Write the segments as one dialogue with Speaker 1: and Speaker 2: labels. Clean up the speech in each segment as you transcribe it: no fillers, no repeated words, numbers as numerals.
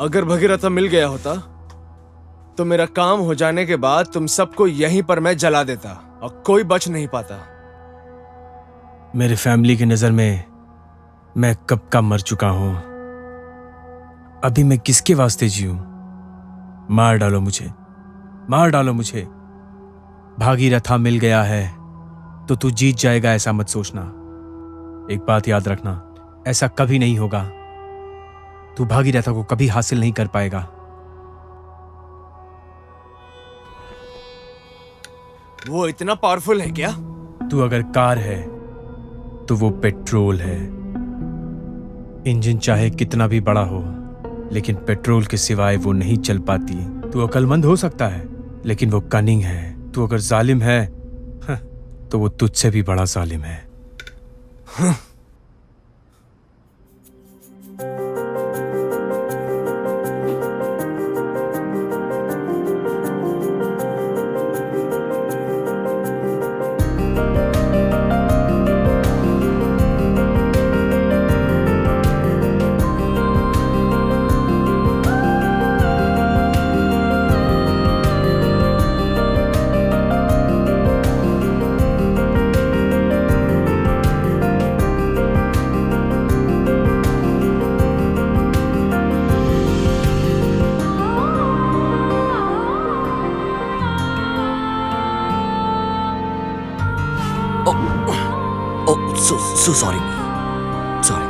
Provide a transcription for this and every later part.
Speaker 1: अगर भगीरथा मिल गया होता तो मेरा काम हो जाने के बाद तुम सबको यहीं पर मैं जला देता और कोई बच नहीं पाता।
Speaker 2: मेरे फैमिली की नजर में मैं कब का मर चुका हूं। अभी मैं किसके वास्ते जीऊं? मार डालो मुझे, मार डालो मुझे। भागीरथा मिल गया है तो तू जीत जाएगा ऐसा मत सोचना। एक बात याद रखना, ऐसा कभी नहीं होगा। तू भागीरथा को कभी हासिल नहीं कर पाएगा।
Speaker 1: वो इतना पावरफुल है क्या?
Speaker 2: तू अगर कार है तो वो पेट्रोल है। इंजन चाहे कितना भी बड़ा हो, लेकिन पेट्रोल के सिवाय वो नहीं चल पाती। तू अक्लमंद हो सकता है, लेकिन वो कनिंग है। तू अगर जालिम है तो वो तुझसे भी बड़ा जालिम है।
Speaker 3: So sorry. Sorry.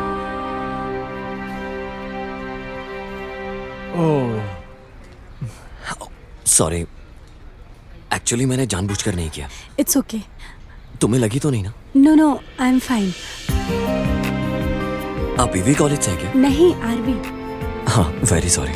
Speaker 3: Sorry. Actually मैंने जानबूझकर नहीं किया।
Speaker 4: It's okay.
Speaker 3: तुम्हें लगी तो नहीं ना?
Speaker 4: No, I'm fine.
Speaker 3: आप ईवी कॉलेज से हैं क्या?
Speaker 4: नहीं, आरबी।
Speaker 3: हाँ, वेरी सॉरी।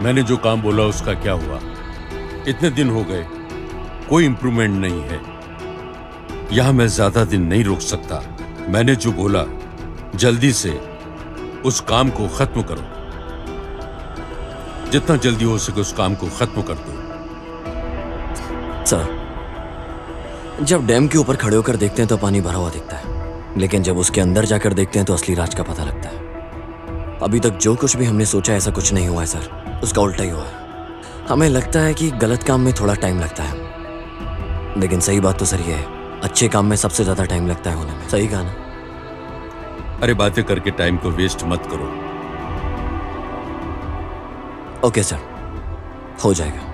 Speaker 5: मैंने जो काम बोला उसका क्या हुआ? इतने दिन हो गए, कोई इंप्रूवमेंट नहीं है। यहां मैं ज्यादा दिन नहीं रुक सकता। मैंने जो बोला, जल्दी से उस काम को खत्म करो। जितना जल्दी हो सके उस काम को खत्म कर दो।
Speaker 3: सर, जब डैम के ऊपर खड़े होकर देखते हैं तो पानी भरा हुआ दिखता है, लेकिन जब उसके अंदर जाकर देखते हैं तो असली राज का पता लगता है। अभी तक जो कुछ भी हमने सोचा ऐसा कुछ नहीं हुआ है सर, उसका उल्टा ही हुआ है। हमें लगता है कि गलत काम में थोड़ा टाइम लगता है, लेकिन सही बात तो सर ये है, अच्छे काम में सबसे ज्यादा टाइम लगता है होने में। सही कहा ना?
Speaker 5: अरे बातें करके टाइम को वेस्ट मत करो।
Speaker 3: ओके सर, हो जाएगा।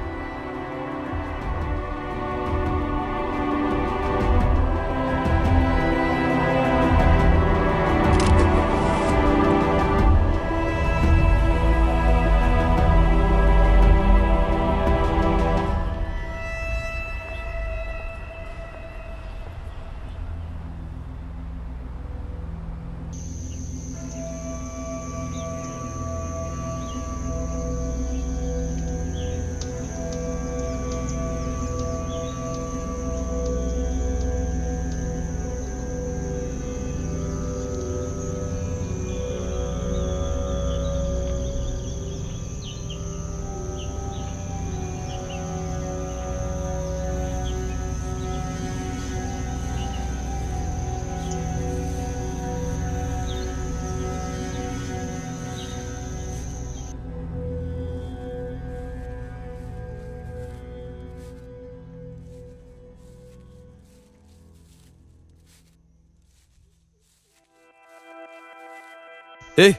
Speaker 3: ए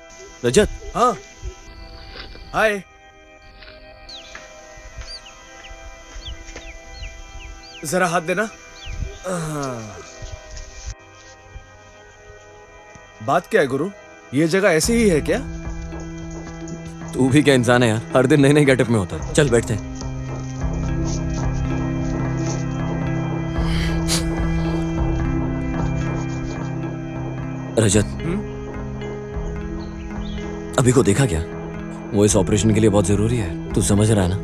Speaker 3: रजत,
Speaker 1: हाँ हाय। जरा हाथ देना। हाँ। बात क्या है गुरु, ये जगह ऐसी ही है क्या?
Speaker 3: तू भी क्या इंसान है यार, हर दिन नए नए गेटअप में होता है। चल बैठते हैं। रजत, अभी को देखा क्या? वो इस ऑपरेशन के लिए बहुत जरूरी है, तू समझ रहा है ना?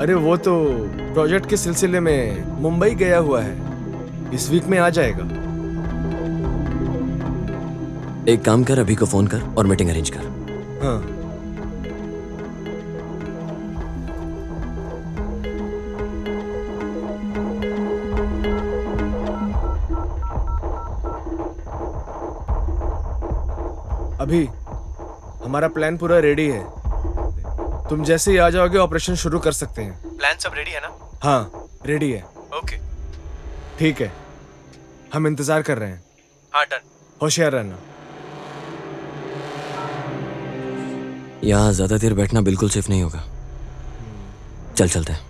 Speaker 1: अरे वो तो प्रोजेक्ट के सिलसिले में मुंबई गया हुआ है, इस वीक में आ जाएगा।
Speaker 3: एक काम कर, अभी को फोन कर और मीटिंग अरेंज कर।
Speaker 1: हाँ। अभी हमारा प्लान पूरा रेडी है, तुम जैसे ही आ जाओगे ऑपरेशन शुरू कर सकते हैं।
Speaker 2: प्लान सब रेडी है ना?
Speaker 1: हाँ रेडी है।
Speaker 2: ओके।
Speaker 1: ठीक है, हम इंतजार कर रहे हैं।
Speaker 2: हाँ डन।
Speaker 1: होशियार रहना।
Speaker 3: यहाँ ज्यादा देर बैठना बिल्कुल सेफ नहीं होगा। चल चलते हैं।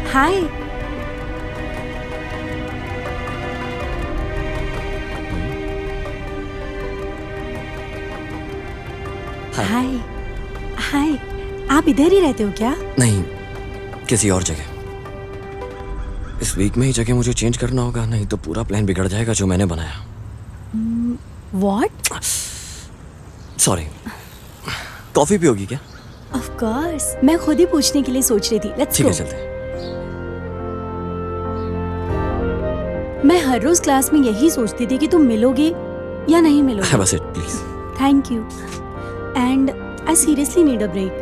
Speaker 4: हाय। हाय हाय, आप इधर ही रहते हो क्या?
Speaker 3: नहीं, किसी और जगह। इस वीक में ही जगह मुझे चेंज करना होगा, नहीं तो पूरा प्लान बिगड़ जाएगा जो मैंने बनाया।
Speaker 4: व्हाट?
Speaker 3: सॉरी। कॉफी पियोगी क्या?
Speaker 4: ऑफ कोर्स, मैं खुद ही पूछने के लिए सोच रही थी। लेट्स
Speaker 3: ठीक
Speaker 4: गो।
Speaker 3: है, चलते हैं।
Speaker 4: मैं हर रोज क्लास में यही सोचती थी कि तुम मिलोगे या नहीं मिलोगे।
Speaker 3: बस it please.
Speaker 4: Thank you. And I seriously need a break.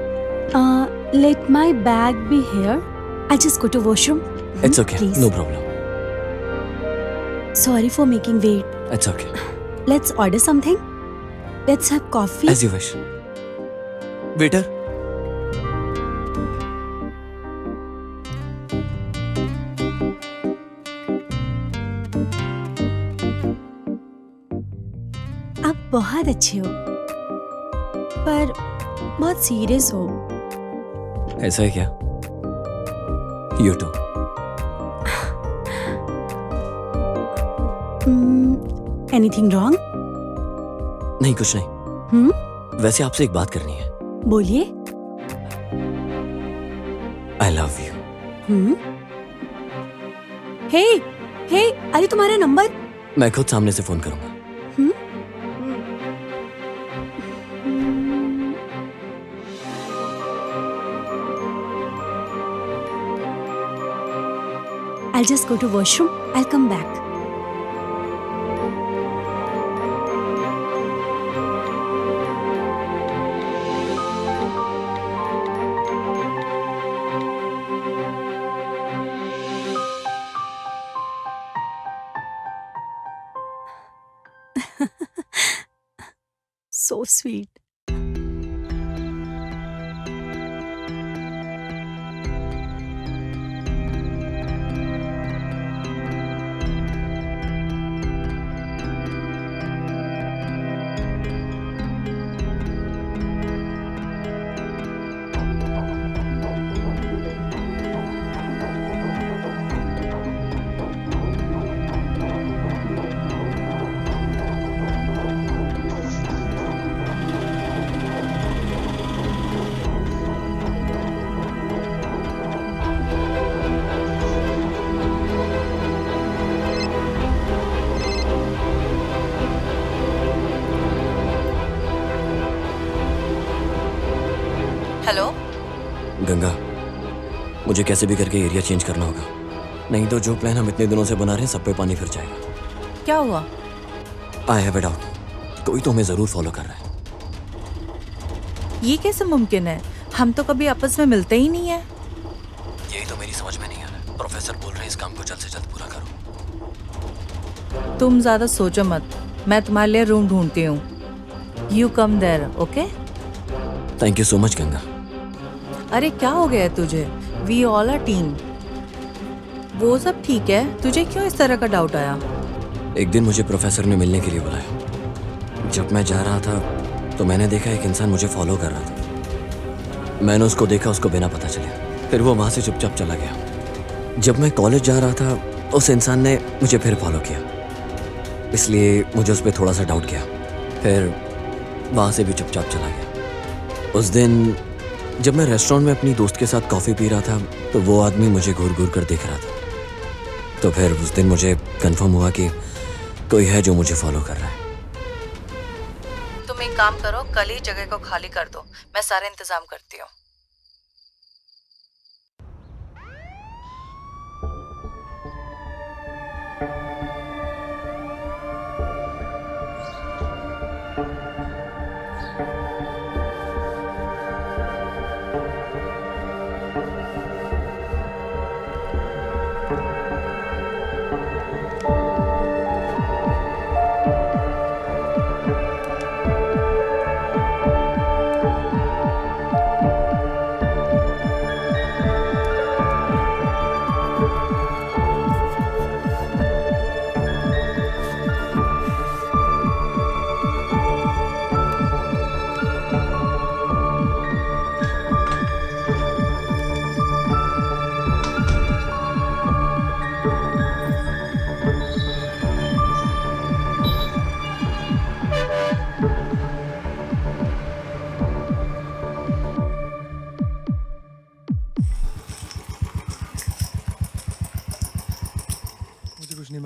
Speaker 4: Let my bag be here. I just go to washroom.
Speaker 3: It's okay,
Speaker 4: Please.
Speaker 3: No problem.
Speaker 4: Sorry for making wait.
Speaker 3: It's okay,
Speaker 4: Let's order something. Let's have coffee.
Speaker 3: As you wish. Waiter,
Speaker 4: आप बहुत अच्छे हो, पर बहुत serious हो।
Speaker 3: ऐसा है क्या? You too.
Speaker 4: Anything wrong?
Speaker 3: नहीं, कुछ नहीं। वैसे आपसे एक बात करनी है।
Speaker 4: बोलिए।
Speaker 3: I love you.
Speaker 4: हे हे, अरे तुम्हारा नंबर।
Speaker 3: मैं खुद सामने से फोन करूंगा।
Speaker 4: I'll just go to washroom. I'll come back. So sweet.
Speaker 6: Hello.
Speaker 3: Ganga, मुझे कैसे भी करके एरिया चेंज करना होगा, नहीं तो जो प्लान हम इतने दिनों से बना रहे हैं सब पे पानी फिर जाएगा।
Speaker 6: क्या हुआ?
Speaker 3: आई हैव इट आउट, कोई तो हमें जरूर फॉलो कर रहा है।
Speaker 6: ये कैसे मुमकिन है? हम तो कभी आपस में मिलते ही नहीं है।
Speaker 3: यही तो मेरी समझ में नहीं आ रहा। प्रोफेसर बोल रहे हैं इस काम को जल्द से जल्द पूरा करो।
Speaker 6: तुम ज्यादा सोचो मत, मैं तुम्हारे लिए रूम ढूंढती हूँ। You come there, okay?
Speaker 3: Thank you so much Ganga.
Speaker 6: अरे क्या हो गया है तुझे? We all are team. वो सब ठीक है, तुझे क्यों इस तरह का डाउट आया?
Speaker 3: एक दिन मुझे प्रोफेसर ने मिलने के लिए बुलाया। जब मैं जा रहा था तो मैंने देखा एक इंसान मुझे फॉलो कर रहा था। मैंने उसको देखा, उसको बिना पता चले, फिर वो वहां से चुपचाप चला गया। जब मैं कॉलेज जा रहा था उस इंसान ने मुझे फिर फॉलो किया, इसलिए मुझे उस पर थोड़ा सा डाउट किया, फिर वहां से भी चुपचाप चला गया। उस दिन जब मैं रेस्टोरेंट में अपनी दोस्त के साथ कॉफ़ी पी रहा था तो वो आदमी मुझे घूर घूर कर देख रहा था। तो फिर उस दिन मुझे कंफर्म हुआ कि कोई है जो मुझे फॉलो कर रहा है।
Speaker 6: तुम एक काम करो, कल ही जगह को खाली कर दो, मैं सारे इंतजाम करती हूँ।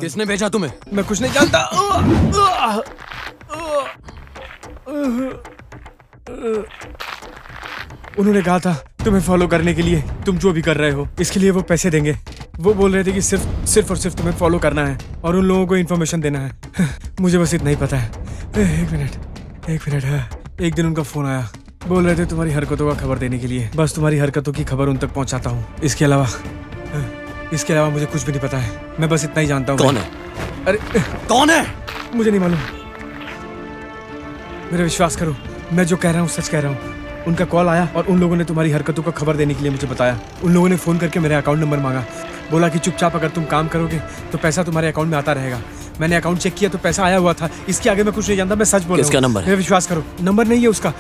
Speaker 3: किसने भेजा तुम्हें?
Speaker 2: मैं कुछ नहीं जानता। उन्होंने कहा था तुम्हें फॉलो करने के लिए, तुम जो भी कर रहे हो इसके लिए वो पैसे देंगे। वो बोल रहे थे कि सिर्फ और सिर्फ तुम्हें फॉलो करना है और उन लोगों को इन्फॉर्मेशन देना है। मुझे बस इतना ही पता है। एक मिनट। हाँ। एक दिन उनका फोन आया, बोल रहे थे तुम्हारी हरकतों का खबर देने के लिए, बस तुम्हारी हरकतों की खबर उन तक पहुंचाता हूँ। इसके अलावा मुझे कुछ भी नहीं पता है। मैं बस इतना ही जानता हूँ।
Speaker 3: कौन है?
Speaker 2: अरे
Speaker 3: कौन है?
Speaker 2: मुझे नहीं मालूम। मेरा विश्वास करो, मैं जो कह रहा हूँ सच कह रहा हूँ। उनका कॉल आया और उन लोगों ने तुम्हारी हरकतों को खबर देने के लिए मुझे बताया। उन लोगों ने फोन करके मेरा अकाउंट नंबर मांगा, बोला कि चुपचाप अगर तुम काम करोगे तो पैसा तुम्हारे अकाउंट में आता रहेगा। मैंने अकाउंट चेक किया तो पैसा आया हुआ था। इसके आगे मैं कुछ नहीं जानता, मैं सच बोल रहा हूँ।
Speaker 3: किसका नंबर है?
Speaker 2: मेरा विश्वास करो, नंबर नहीं है उसका।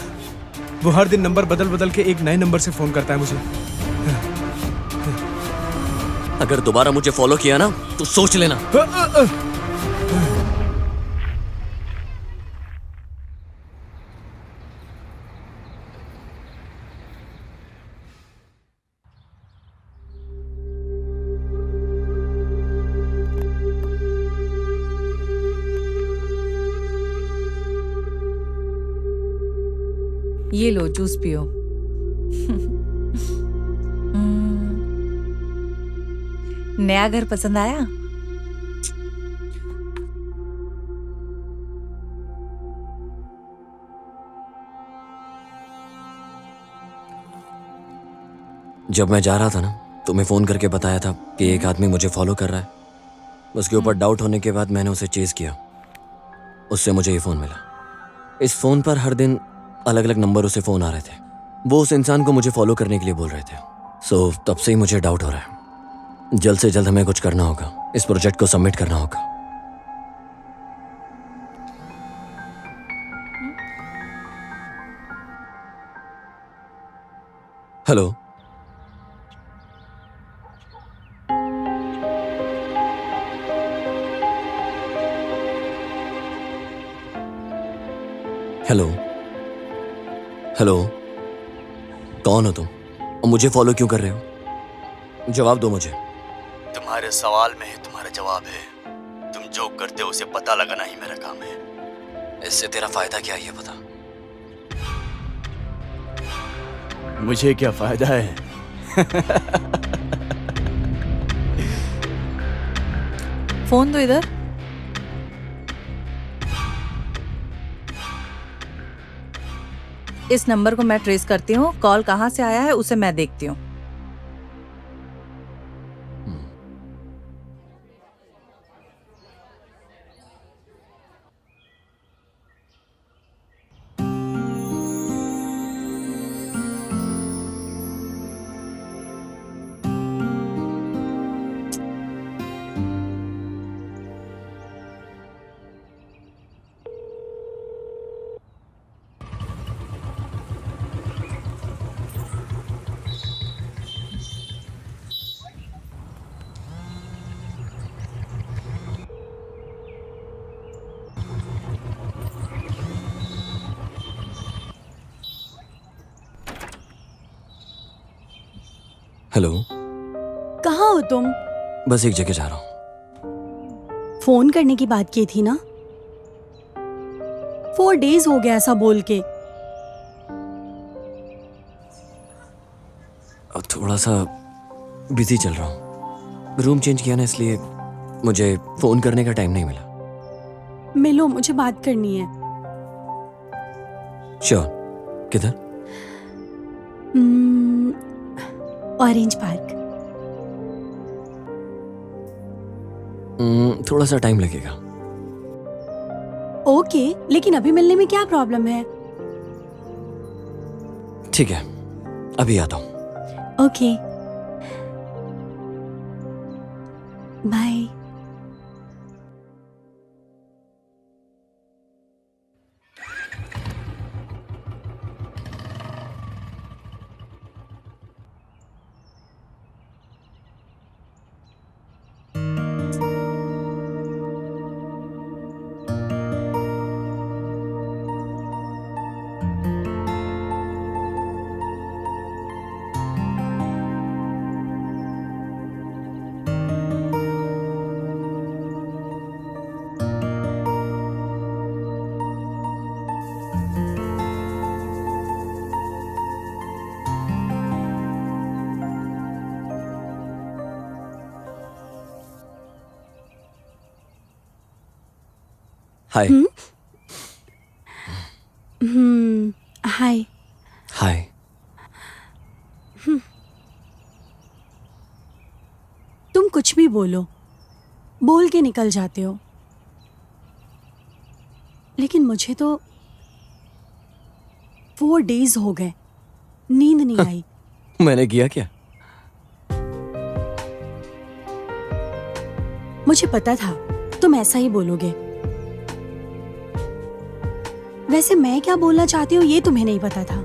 Speaker 2: वो हर दिन नंबर बदल बदल के एक नए नंबर से फोन करता है मुझे।
Speaker 3: अगर दोबारा मुझे फॉलो किया ना तो सोच लेना।
Speaker 6: ये लो जूस पियो। नया घर पसंद आया?
Speaker 3: जब मैं जा रहा था ना तुम्हें फोन करके बताया था कि एक आदमी मुझे फॉलो कर रहा है। उसके ऊपर डाउट होने के बाद मैंने उसे चेज किया, उससे मुझे ये फोन मिला। इस फोन पर हर दिन अलग अलग नंबरों से फोन आ रहे थे। वो उस इंसान को मुझे फॉलो करने के लिए बोल रहे थे। सो तब से ही मुझे डाउट हो रहा है। जल्द से जल्द हमें कुछ करना होगा, इस प्रोजेक्ट को सबमिट करना होगा। हेलो, हेलो, हेलो, कौन हो तुम और मुझे फॉलो क्यों कर रहे हो? जवाब दो मुझे।
Speaker 7: तुम्हारे सवाल में ही तुम्हारा जवाब है। तुम जो करते हो उसे पता लगाना ही मेरा काम है।
Speaker 3: इससे तेरा फायदा क्या है ये बता।
Speaker 7: मुझे क्या फायदा है?
Speaker 6: फोन दो इधर। इस नंबर को मैं ट्रेस करती हूँ, कॉल कहाँ से आया है उसे मैं देखती हूँ।
Speaker 3: हेलो,
Speaker 4: कहाँ हो तुम?
Speaker 3: बस एक जगह जा रहा हूँ।
Speaker 4: फोन करने की बात की थी ना? 4 days हो गया ऐसा बोल के।
Speaker 3: अब थोड़ा सा बिजी चल रहा हूँ। रूम चेंज किया ना, इसलिए मुझे फोन करने का टाइम नहीं मिला।
Speaker 4: मिलो, मुझे बात करनी है।
Speaker 3: श्योर। किधर?
Speaker 4: Orange park.
Speaker 3: थोड़ा सा टाइम लगेगा।
Speaker 4: ओके, लेकिन अभी मिलने में क्या प्रॉब्लम है?
Speaker 3: ठीक है, अभी आता हूँ।
Speaker 4: Okay, bye.
Speaker 3: Hi.
Speaker 4: Hi.
Speaker 3: Hi.
Speaker 4: तुम कुछ भी बोल के निकल जाते हो, लेकिन मुझे तो 4 days हो गए, नींद नहीं आई।
Speaker 3: मैंने किया क्या?
Speaker 4: मुझे पता था तुम ऐसा ही बोलोगे। वैसे मैं क्या बोलना चाहती हूँ ये तुम्हें नहीं पता था।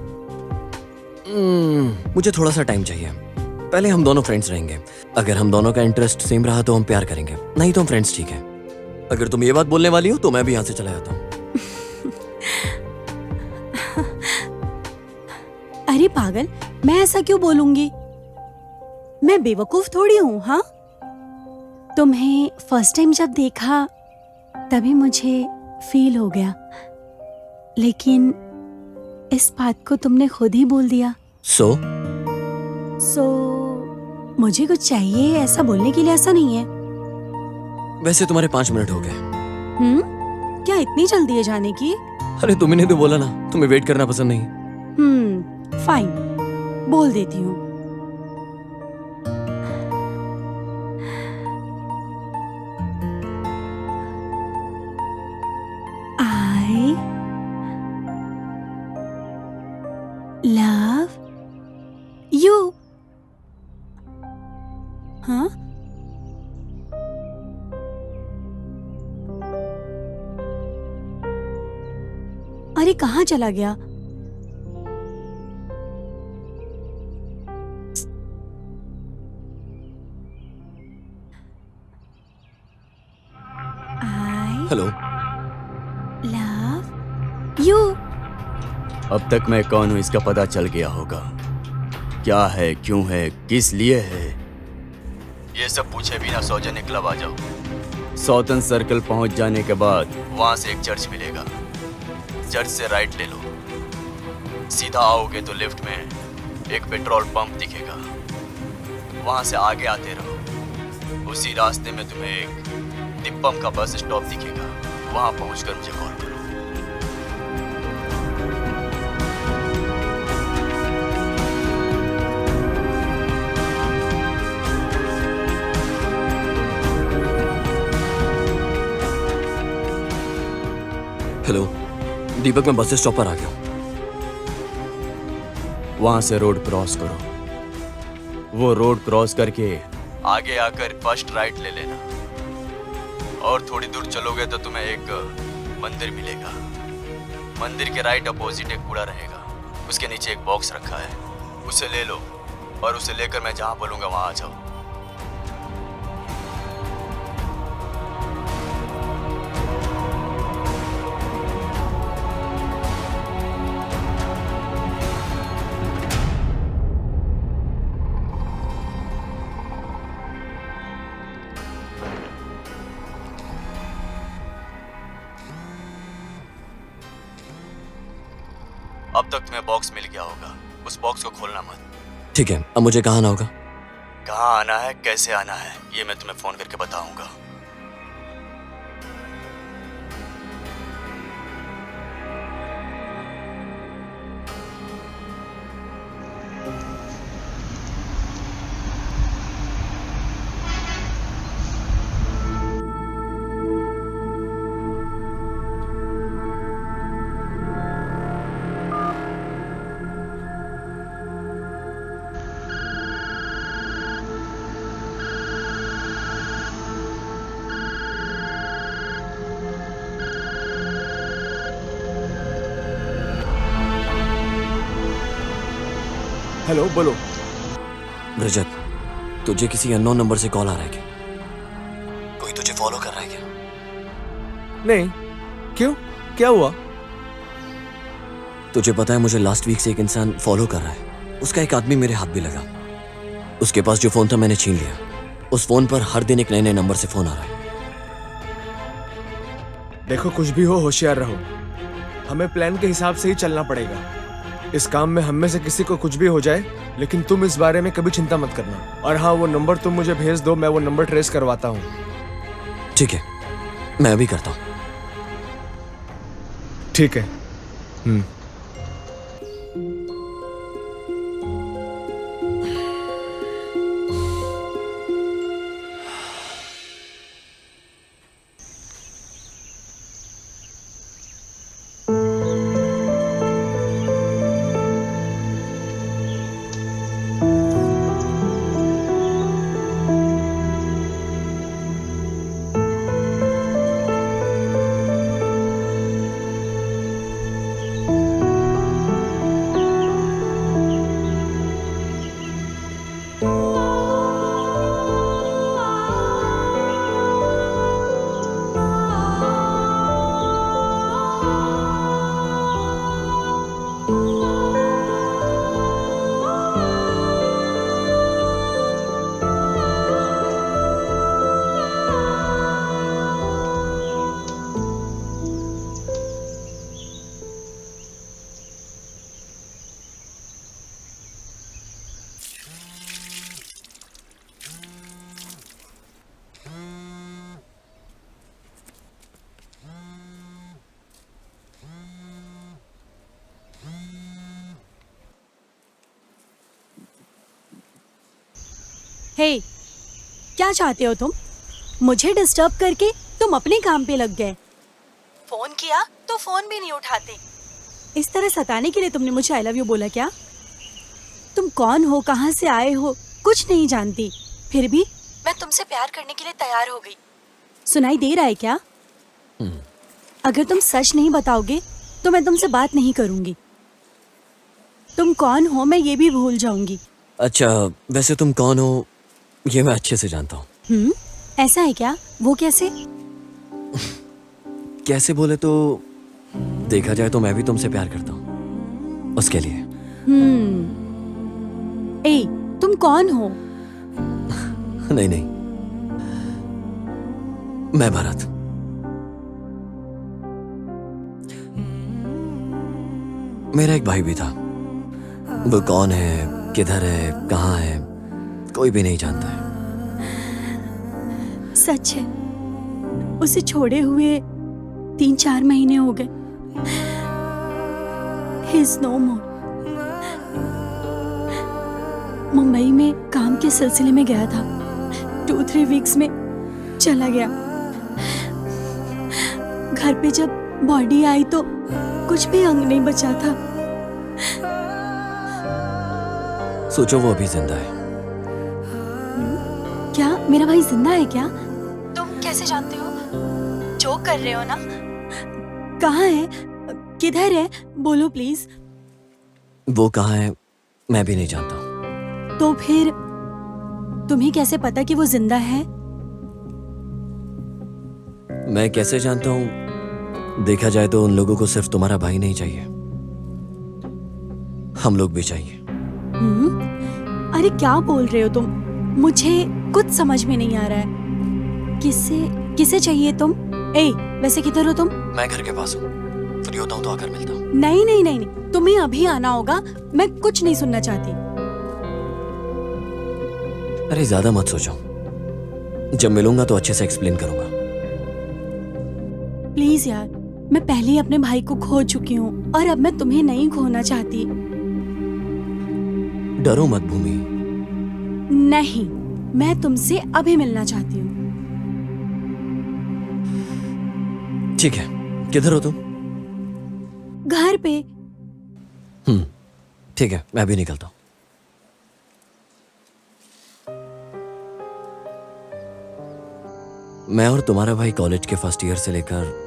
Speaker 3: मुझे थोड़ा सा टाइम चाहिए। पहले हम दोनों फ्रेंड्स रहेंगे। अगर हम दोनों का इंटरेस्ट सेम रहा तो हम प्यार करेंगे, नहीं तो हम फ्रेंड्स, ठीक है? अगर तुम ये बात बोलने वाली हो तो मैं भी यहाँ से चला जाता हूँ।
Speaker 4: अरे पागल, मैं ऐसा क्यों बोलूंगी? मैं बेवकूफ थोड़ी हूँ। हाँ, तुम्हें फर्स्ट टाइम जब देखा तभी मुझे फील हो गया, लेकिन इस बात को तुमने खुद ही बोल दिया।
Speaker 3: सो
Speaker 4: मुझे कुछ चाहिए ऐसा बोलने के लिए ऐसा नहीं है।
Speaker 3: वैसे तुम्हारे 5 मिनट हो गए।
Speaker 4: क्या इतनी जल्दी है जाने की?
Speaker 3: अरे तुमने तो बोला ना तुम्हें वेट करना पसंद नहीं।
Speaker 4: फाइन, बोल देती हूँ। I love you। हाँ? अरे कहाँ चला गया? I
Speaker 3: hello.
Speaker 4: love you।
Speaker 7: अब तक मैं कौन हूँ इसका पता चल गया होगा। क्या है, क्यों है, किस लिए है, ये सब पूछे बिना सौजन्य क्लब आ जाओ। सौतन सर्कल पहुंच जाने के बाद वहां से एक चर्च मिलेगा। चर्च से राइट ले लो, सीधा आओगे तो लेफ्ट में एक पेट्रोल पंप दिखेगा। वहां से आगे आते रहो, उसी रास्ते में तुम्हें एक तिप्पम का बस स्टॉप दिखेगा। वहां पहुंचकर मुझे कॉल करो।
Speaker 3: हेलो दीपक, मैं बस स्टॉप पर आ गया हूँ।
Speaker 7: वहां से रोड क्रॉस करो। वो रोड क्रॉस करके आगे आकर फर्स्ट राइट ले लेना, और थोड़ी दूर चलोगे तो तुम्हें एक मंदिर मिलेगा। मंदिर के राइट अपोजिट एक कूड़ा रहेगा, उसके नीचे एक बॉक्स रखा है, उसे ले लो और उसे लेकर मैं जहां बोलूंगा वहां आ जाओ। अब तक तुम्हें बॉक्स मिल गया होगा, उस बॉक्स को खोलना मत।
Speaker 3: ठीक है, अब मुझे कहाँ आना होगा?
Speaker 7: कहाँ आना है, कैसे आना है, ये मैं तुम्हें फोन करके बताऊंगा।
Speaker 1: हेलो, बोलो।
Speaker 3: रजत, तुझे किसी अननोन नंबर से कॉल आ रहा है क्या? कोई तुझे फॉलो कर रहा है क्या?
Speaker 1: नहीं, क्यों? क्या हुआ?
Speaker 3: तुझे पता है मुझे लास्ट वीक से एक इंसान फॉलो कर रहा है। उसका एक आदमी मेरे हाथ भी लगा। उसके पास जो फोन था मैंने छीन लिया। उस फोन पर हर दिन एक नए नए नंबर से फोन आ रहा है।
Speaker 1: देखो, कुछ भी हो होशियार रहो। हमें प्लान के हिसाब से ही चलना पड़ेगा। इस काम में हम में से किसी को कुछ भी हो जाए, लेकिन तुम इस बारे में कभी चिंता मत करना। और हाँ, वो नंबर तुम मुझे भेज दो, मैं वो नंबर ट्रेस करवाता हूँ।
Speaker 3: ठीक है, मैं अभी करता हूँ।
Speaker 1: ठीक है।
Speaker 4: हे, क्या चाहते हो तुम? मुझे डिस्टर्ब करके तुम अपने काम पे लग गए। फोन किया तो फोन भी नहीं उठाते। इस तरह सताने के लिए तुमने मुझे आई लव यू बोला क्या? तुम कौन हो, कहाँ से आए हो, कुछ नहीं जानती, फिर भी मैं तुमसे प्यार करने के लिए तैयार हो गई। सुनाई दे रहा है क्या? अगर तुम सच नहीं बताओगे तो मैं तुमसे बात नहीं करूंगी। तुम कौन हो मैं ये भी भूल जाऊंगी।
Speaker 3: अच्छा, वैसे तुम कौन हो ये मैं अच्छे से जानता हूँ।
Speaker 4: ऐसा है क्या? वो कैसे?
Speaker 3: कैसे बोले तो देखा जाए तो मैं भी तुमसे प्यार करता हूँ, उसके लिए।
Speaker 4: ए, तुम कौन हो?
Speaker 3: नहीं नहीं, मैं भरत। मेरा एक भाई भी था। वो कौन है, किधर है, कहाँ है, कोई भी नहीं जानता है।
Speaker 4: सच है, उसे छोड़े हुए 3-4 महीने हो गए। He is no more। Mumbai में काम के सिलसिले में गया था, 2-3 वीक्स में चला गया। घर पे जब बॉडी आई तो कुछ भी अंग नहीं बचा था।
Speaker 3: सोचो वो अभी जिंदा है।
Speaker 4: क्या मेरा भाई जिंदा है क्या? तुम कैसे जानते हो? जोक कर रहे हो ना? कहाँ है? किधर है? बोलो प्लीज।
Speaker 3: वो कहाँ है मैं भी नहीं जानता हूँ।
Speaker 4: तो फिर तुम्हें कैसे पता कि वो जिंदा है?
Speaker 3: मैं कैसे जानता हूँ? देखा जाए तो उन लोगों को सिर्फ तुम्हारा भाई नहीं चाहिए, हम लोग भी चाहिए।
Speaker 4: अरे क्या बोल रहे हो तुम? मुझे कुछ समझ में नहीं आ रहा है। किसे चाहिए तुम? वैसे किधर हो तुम?
Speaker 3: मैं घर के पास हूँ, फ्री होता हूँ तो आकर मिलता हूँ।
Speaker 4: नहीं नहीं नहीं नहीं, तुम्हें अभी आना होगा। मैं कुछ नहीं सुनना चाहती।
Speaker 3: अरे ज्यादा मत सोचो, जब मिलूंगा तो अच्छे से एक्सप्लेन करूंगा।
Speaker 4: प्लीज यार, मैं पहले ही अपने भाई को खो चुकी हूँ और अब मैं तुम्हें नहीं खोना चाहती।
Speaker 3: डरो मत भूमि।
Speaker 4: नहीं, मैं तुमसे अभी मिलना चाहती हूँ।
Speaker 3: ठीक है, किधर हो तुम?
Speaker 4: घर पे।
Speaker 3: ठीक है, मैं भी निकलता हूँ। मैं और तुम्हारा भाई कॉलेज के फर्स्ट ईयर से लेकर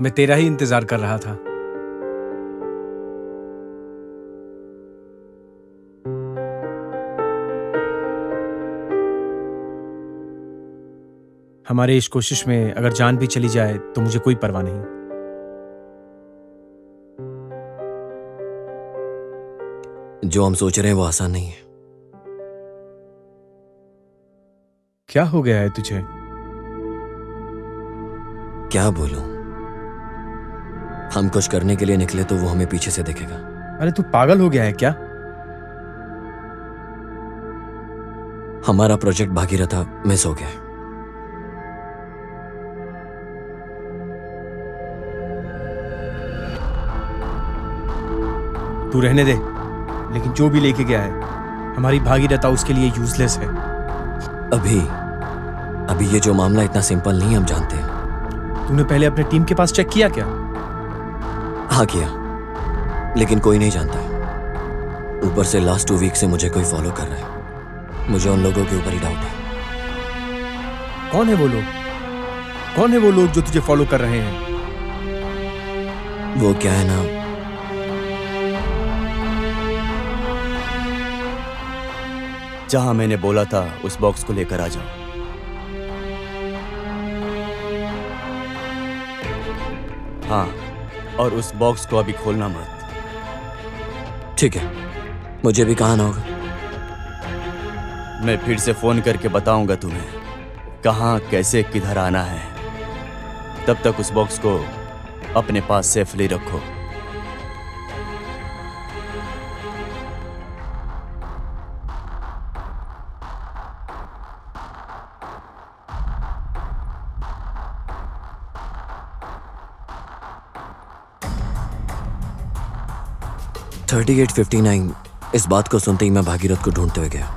Speaker 2: मैं तेरा ही इंतजार कर रहा था। हमारे इस कोशिश में अगर जान भी चली जाए तो मुझे कोई परवाह नहीं।
Speaker 3: जो हम सोच रहे हैं वो आसान नहीं है।
Speaker 2: क्या हो गया है तुझे?
Speaker 3: क्या बोलूं? हम कुछ करने के लिए निकले तो वो हमें पीछे से देखेगा।
Speaker 2: अरे तू पागल हो गया है क्या?
Speaker 3: हमारा प्रोजेक्ट भागीरथा मिस हो गया है।
Speaker 2: तू रहने दे, लेकिन जो भी लेके गया है हमारी भागीरथा उसके लिए यूजलेस है।
Speaker 3: अभी ये जो मामला इतना सिंपल नहीं, हम जानते हैं।
Speaker 2: तूने पहले अपने टीम के पास चेक किया क्या?
Speaker 3: हाँ किया, लेकिन कोई नहीं जानता है। ऊपर से लास्ट 2 वीक से मुझे कोई फॉलो कर रहा है। मुझे उन लोगों के ऊपर ही डाउट है।
Speaker 2: कौन है वो लोग? कौन है वो लोग जो तुझे फॉलो कर रहे हैं?
Speaker 3: वो क्या है ना,
Speaker 7: जहां मैंने बोला था उस बॉक्स को लेकर आ जाओ। हाँ, और उस बॉक्स को अभी खोलना मत।
Speaker 3: ठीक है, मुझे भी कहाँ आना होगा?
Speaker 7: मैं फिर से फोन करके बताऊंगा तुम्हें कहाँ, कैसे, किधर आना है। तब तक उस बॉक्स को अपने पास सेफली रखो।
Speaker 3: $38.59। इस बात को सुनते ही मैं भागीरथ को ढूंढते हुए गया।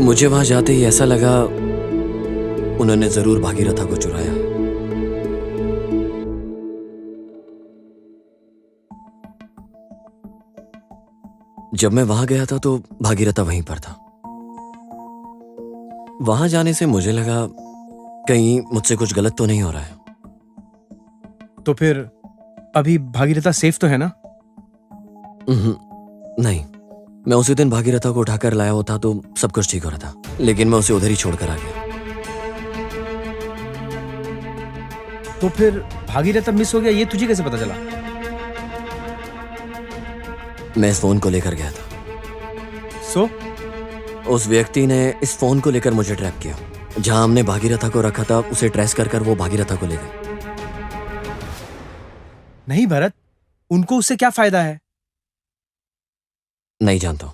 Speaker 3: मुझे वहां जाते ही ऐसा लगा उन्होंने जरूर भागीरथा को चुराया। जब मैं वहां गया था तो भागीरथा वहीं पर था। वहां जाने से मुझे लगा कहीं मुझसे कुछ गलत तो नहीं हो रहा है।
Speaker 2: तो फिर अभी भागीरथा सेफ तो है ना?
Speaker 3: नहीं, मैं उसी दिन भागीरथा को उठाकर लाया होता तो सब कुछ ठीक हो रहा था, लेकिन मैं उसे उधर ही छोड़कर आ गया।
Speaker 2: तो फिर भागीरथा मिस हो गया ये तुझे कैसे पता चला?
Speaker 3: मैं इस फोन को लेकर गया था।
Speaker 2: सो
Speaker 3: उस व्यक्ति ने इस फोन को लेकर मुझे ट्रैप किया। जहां हमने भागीरथा को रखा था उसे ट्रेस कर वो भागीरथा को ले गए।
Speaker 2: नहीं भरत, उनको उससे क्या फायदा है?
Speaker 3: नहीं जानता हूं।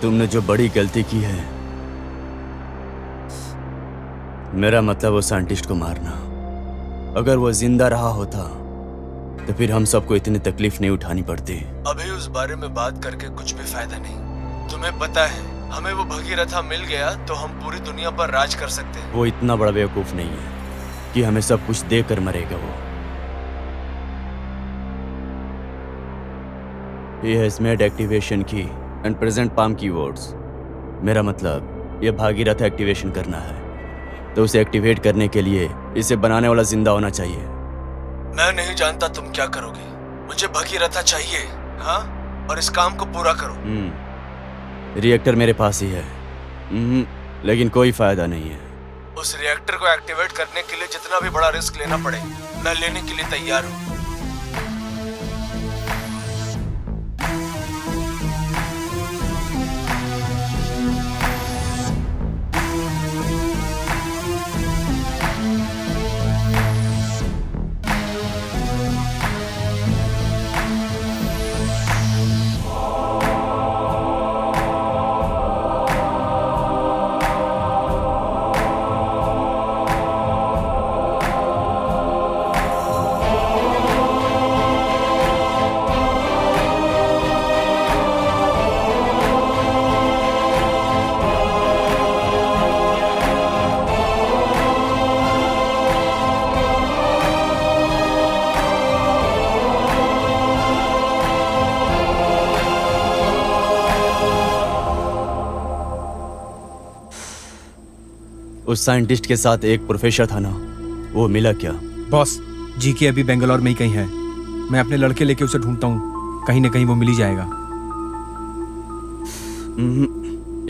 Speaker 7: तुमने जो बड़ी गलती की है, मेरा मतलब वो साइंटिस्ट को मारना। अगर वो जिंदा रहा होता तो फिर हम सबको इतनी तकलीफ नहीं उठानी पड़ती।
Speaker 1: अभी उस बारे में बात करके कुछ भी फायदा नहीं। तुम्हें पता है, हमें वो भगीरथा मिल गया तो हम पूरी दुनिया पर राज कर सकते हैं।
Speaker 7: वो इतना बड़ा बेवकूफ नहीं है कि हमें सब कुछ देकर मरेगा। वो He has made activation key and present palm keywords। मेरा मतलब ये भागीरथ एक्टिवेशन करना है, तो उसे एक्टिवेट करने के लिए इसे बनाने वाला जिंदा होना चाहिए।
Speaker 1: मैं नहीं जानता तुम क्या करोगे, मुझे भगीरथा चाहिए। हाँ, और इस काम को पूरा करो।
Speaker 7: रिएक्टर मेरे पास ही है, लेकिन कोई फायदा नहीं है।
Speaker 1: उस रिएक्टर को एक्टिवेट करने के लिए जितना भी बड़ा रिस्क लेना पड़े, मैं लेने के लिए तैयार हूँ।
Speaker 7: उस साइंटिस्ट के साथ एक प्रोफेसर था ना, वो मिला क्या?
Speaker 2: बॉस, जीके अभी बेंगलोर में ही कहीं है। मैं अपने लड़के लेके उसे ढूंढता हूँ, कहीं ना कहीं वो मिल ही जाएगा।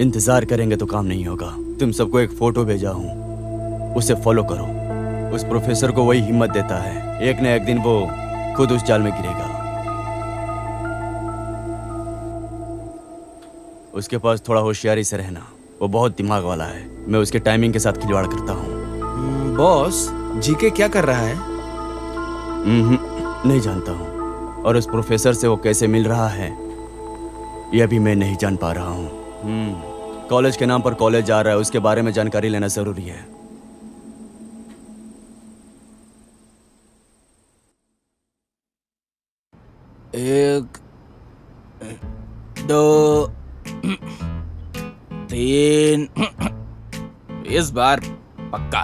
Speaker 7: इंतजार करेंगे तो काम नहीं होगा। तुम सबको एक फोटो भेजा हूँ, उसे फॉलो करो। उस प्रोफेसर को वही हिम्मत देता है, एक न एक दिन वो खुद उस जाल में गिरेगा। उसके पास थोड़ा होशियारी से रहना, वो बहुत दिमाग वाला है। मैं उसके टाइमिंग के साथ खिलवाड़ करता हूँ।
Speaker 1: बॉस, जीके क्या कर रहा है?
Speaker 7: नहीं जानता हूँ, और उस प्रोफेसर से वो कैसे मिल रहा है यह भी मैं नहीं जान पा रहा हूँ। कॉलेज के नाम पर कॉलेज जा रहा है, उसके बारे में जानकारी लेना जरूरी है।
Speaker 3: एक
Speaker 8: 2 3 इस बार पक्का।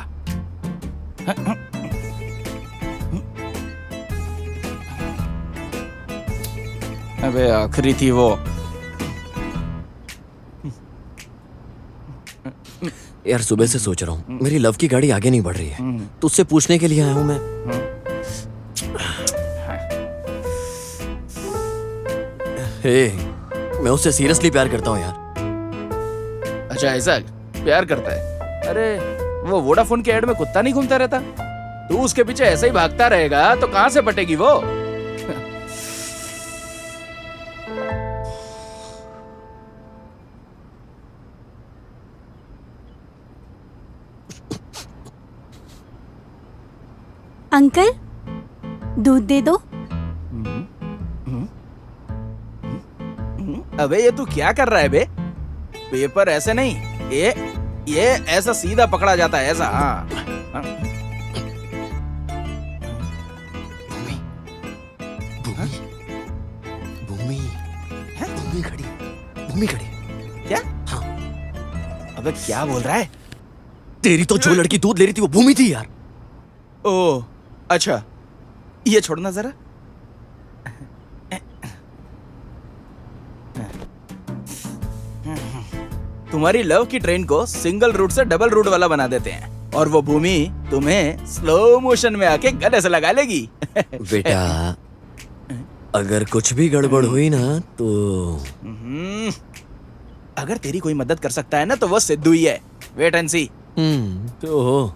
Speaker 8: अबे आखिरी थी वो।
Speaker 3: यार सुबह से सोच रहा हूँ, मेरी लव की गाड़ी आगे नहीं बढ़ रही है। तुझसे पूछने के लिए आया हूँ मैं। हे, मैं उससे सीरियसली प्यार करता हूँ यार।
Speaker 8: अच्छा ऐसा प्यार करता है? अरे वो वोडाफोन के ऐड में कुत्ता नहीं घूमता रहता? तू उसके पीछे ऐसे ही भागता रहेगा तो कहां से पटेगी वो?
Speaker 4: अंकल दूध दे दो।
Speaker 8: अबे ये तू क्या कर रहा है बे? पेपर ऐसे नहीं, ये ऐसा सीधा पकड़ा जाता है, ऐसा। हाँ
Speaker 3: भूमि, भूमि, भूमि, भूमि खड़ी, भूमि खड़ी।
Speaker 8: क्या?
Speaker 3: हाँ।
Speaker 8: अबे क्या बोल रहा है?
Speaker 3: तेरी तो जो लड़की दूध ले रही थी वो भूमि थी यार।
Speaker 8: ओह अच्छा, ये छोड़ना जरा। तुम्हारी लव की ट्रेन को सिंगल रूट से डबल रूट वाला बना देते हैं और वो भूमि तुम्हें स्लो मोशन में आके गले से लगा लेगी।
Speaker 3: बेटा, अगर कुछ भी गड़बड़ हुई ना तो
Speaker 8: अगर तेरी कोई मदद कर सकता है ना तो वो सिद्धू ही है। वेट एंड सी।
Speaker 3: तो हो।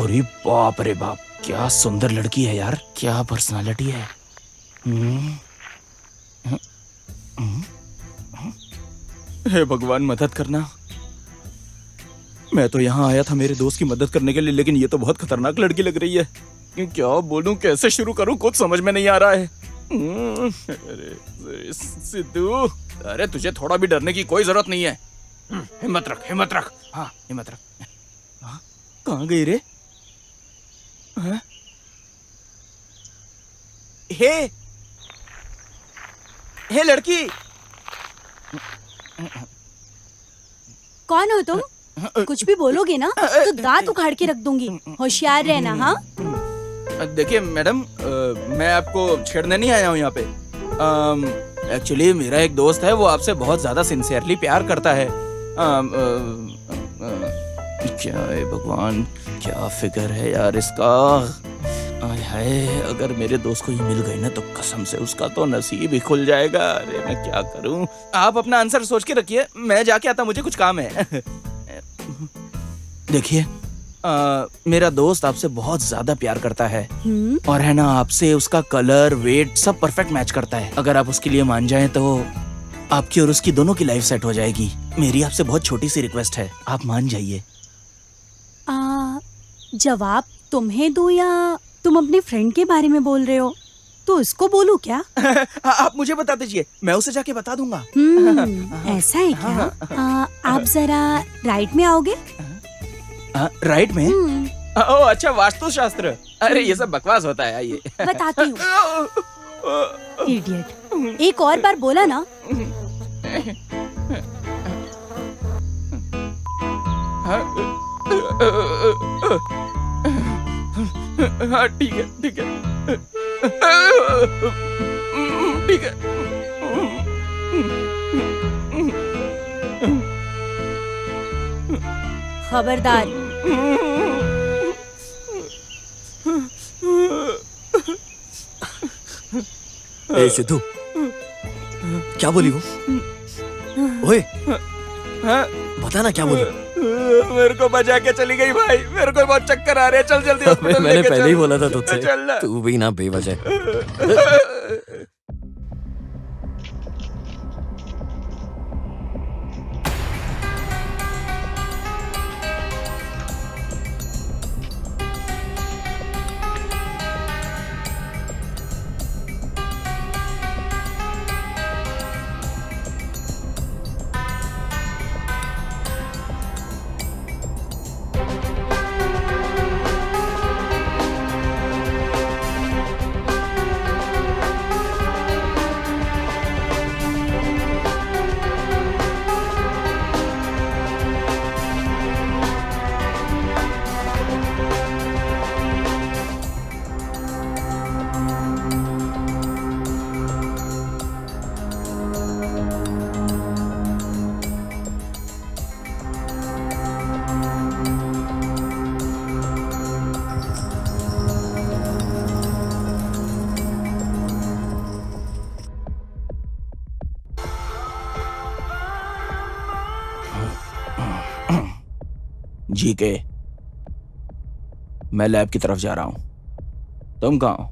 Speaker 8: अरे बाप रे बाप, क्या सुंदर लड़की है यार, क्या पर्सनालिटी है। हे भगवान मदद करना। मैं तो यहाँ आया था मेरे दोस्त की मदद करने के लिए, लेकिन ये तो बहुत खतरनाक लड़की लग रही है। क्या बोलूं, कैसे शुरू करूं, कुछ समझ में नहीं आ रहा है। अरे सिद्धू, अरे तुझे थोड़ा भी डरने की कोई जरूरत नहीं है। हिम्मत रख, हिम्मत रख। हाँ हिम्मत रख। कहाँ गई रे? हे हे लड़की,
Speaker 4: कौन हो तुम? कुछ भी बोलोगे ना तो दांत उखाड़ के रख दूंगी। होशियार रहना। हाँ
Speaker 8: देखिए मैडम, मैं आपको छेड़ने नहीं आया हूँ यहाँ पे। एक्चुअली मेरा एक दोस्त है, वो आपसे बहुत ज्यादा सिंसियरली प्यार करता है। क्या है भगवान, क्या फिगर है यार इसका। आय हाय, अगर मेरे दोस्त को ये मिल गई ना तो कसम से उसका तो नसीब ही खुल जाएगा। अरे मैं क्या करूं? आप अपना आंसर सोच के रखिए, मैं जाके आता, मुझे कुछ काम है। देखिए, मेरा दोस्त आपसे बहुत ज्यादा प्यार करता है और है ना, आपसे उसका कलर, वेट सब परफेक्ट मैच करता है। अगर आप उसके लिए मान जाएं तो आपकी और उसकी दोनों की लाइफ सेट हो जाएगी। मेरी आपसे बहुत छोटी सी रिक्वेस्ट है, आप मान जाइए।
Speaker 4: जवाब तुम्हें दूं या तुम अपने फ्रेंड के बारे में बोल रहे हो? तो उसको बोलूं क्या?
Speaker 8: आप मुझे बता दीजिए, मैं उसे जाके बता दूंगा।
Speaker 4: ऐसा है क्या? आप जरा राइट में आओगे?
Speaker 8: राइट में? ओह अच्छा, वास्तुशास्त्र। अरे ये सब बकवास होता है। आइए
Speaker 4: बताती हूँ। इडियट, एक और बार बोला ना।
Speaker 8: हाँ ठीक है, ठीक है, ठीक है।
Speaker 4: खबरदार।
Speaker 3: ए सिद्धू, क्या बोली वो? ओए, बता ना क्या बोली?
Speaker 8: मेरे को बचा के चली गई भाई, मेरे को बहुत चक्कर आ रहे हैं। चल जल्दी हॉस्पिटल
Speaker 3: मैंने
Speaker 8: लेके
Speaker 3: पहले
Speaker 8: चल।
Speaker 3: ही बोला था तुझसे,
Speaker 8: चल ना।
Speaker 3: तू भी ना बेवजह।
Speaker 8: जी के, मैं लैब की तरफ जा रहा हूं। तुम कहाँ हो?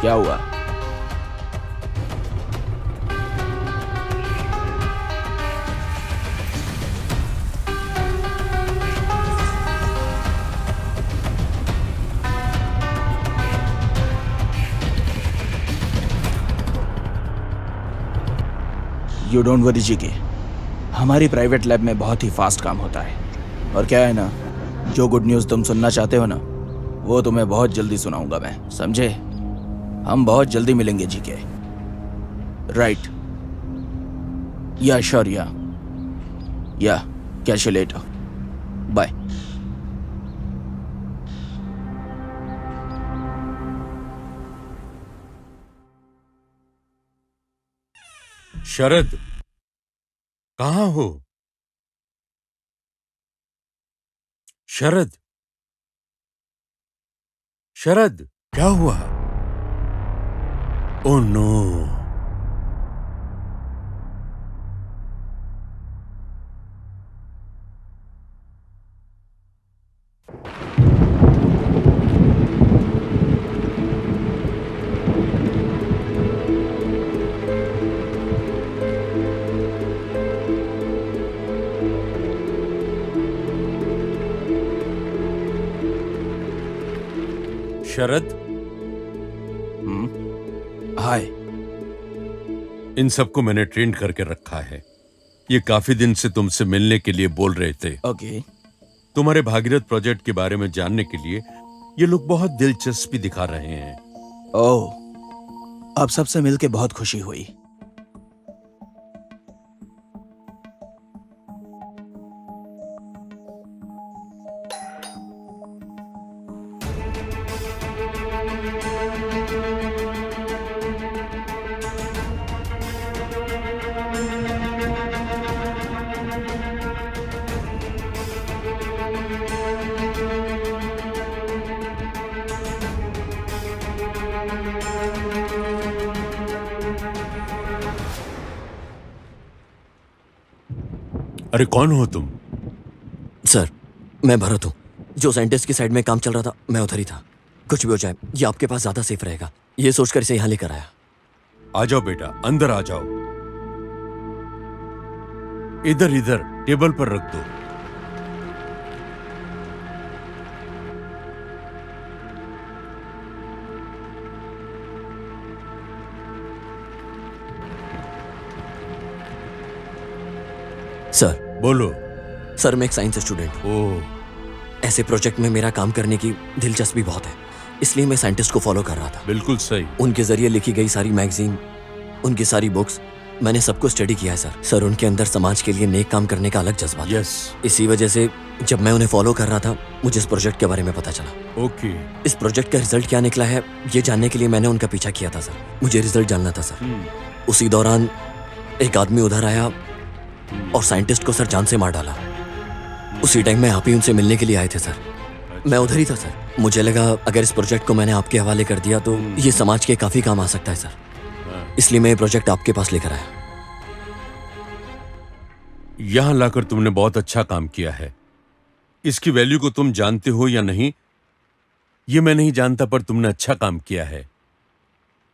Speaker 8: क्या हुआ? यू डोंट वरी जी के, हमारी प्राइवेट लैब में बहुत ही फास्ट काम होता है। और क्या है ना, जो गुड न्यूज़ तुम सुनना चाहते हो ना, वो तुम्हें बहुत जल्दी सुनाऊंगा मैं, समझे? हम बहुत जल्दी मिलेंगे जी के। राइट, या श्योर, या कैच यू लेटर, बाय।
Speaker 5: शरद, कहाँ हो? शरद, शरद, क्या हुआ? Oh no. शरद,
Speaker 8: हाय।
Speaker 5: इन सबको मैंने ट्रेन करके रखा है। ये काफी दिन से तुमसे मिलने के लिए बोल रहे थे।
Speaker 8: ओके।
Speaker 5: तुम्हारे भागीरथ प्रोजेक्ट के बारे में जानने के लिए ये लोग बहुत दिलचस्पी दिखा रहे हैं।
Speaker 8: ओह, अब सबसे मिलके बहुत खुशी हुई।
Speaker 5: अरे कौन हो तुम?
Speaker 3: सर, मैं भरत हूँ। जो साइंटिस्ट की साइड में काम चल रहा था, मैं उधर ही था। कुछ भी हो जाए, ये आपके पास ज्यादा सेफ रहेगा, ये सोचकर इसे यहाँ लेकर आया।
Speaker 5: आ जाओ बेटा, अंदर आ जाओ। इधर इधर टेबल पर रख दो।
Speaker 3: सर,
Speaker 5: बोलो।
Speaker 3: सर मैं एक साइंस स्टूडेंट हूँ।
Speaker 5: ओह,
Speaker 3: ऐसे प्रोजेक्ट में मेरा काम करने की दिलचस्पी बहुत है, इसलिए मैं साइंटिस्ट को फॉलो कर रहा था।
Speaker 5: बिल्कुल सही।
Speaker 3: उनके जरिए लिखी गई सारी मैगजीन, उनकी सारी बुक्स, मैंने सबको स्टडी किया है सर। सर, उनके अंदर समाज के लिए नेक काम करने का अलग जज्बा था।
Speaker 5: यस।
Speaker 3: इसी वजह से जब मैं उन्हें फॉलो कर रहा था, मुझे इस प्रोजेक्ट के बारे में पता चला।
Speaker 5: ओके।
Speaker 3: इस प्रोजेक्ट का रिजल्ट क्या निकला है, ये जानने के लिए मैंने उनका पीछा किया था सर। मुझे रिजल्ट जानना था सर। उसी दौरान एक आदमी उधर आया और साइंटिस्ट को सर जान से मार डाला। उसी टाइम में आप ही उनसे मिलने के लिए आए थे सर। मैं उधर ही था सर। मुझे लगा अगर इस प्रोजेक्ट को मैंने आपके हवाले कर दिया तो ये समाज के काफी काम आ सकता है सर, इसलिए मैं ये प्रोजेक्ट आपके पास लेकर आया।
Speaker 5: यहां लाकर तुमने बहुत अच्छा काम किया है। इसकी वैल्यू को तुम जानते हो या नहीं ये मैं नहीं जानता, पर तुमने अच्छा काम किया है।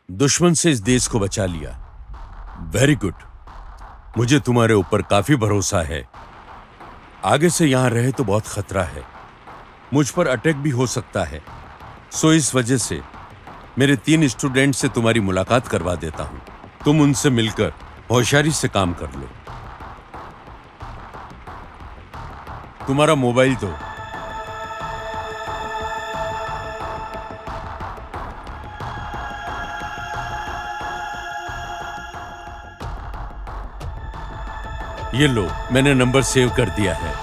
Speaker 5: दुश्मन से इस देश को बचा लिया। Very good. मुझे तुम्हारे ऊपर काफी भरोसा है। आगे से यहां रहे तो बहुत खतरा है, मुझ पर अटैक भी हो सकता है। सो इस वजह से मेरे 3 स्टूडेंट से तुम्हारी मुलाकात करवा देता हूं। तुम उनसे मिलकर होशियारी से काम कर लो। तुम्हारा मोबाइल दो। ये लो, मैंने नंबर सेव कर दिया है।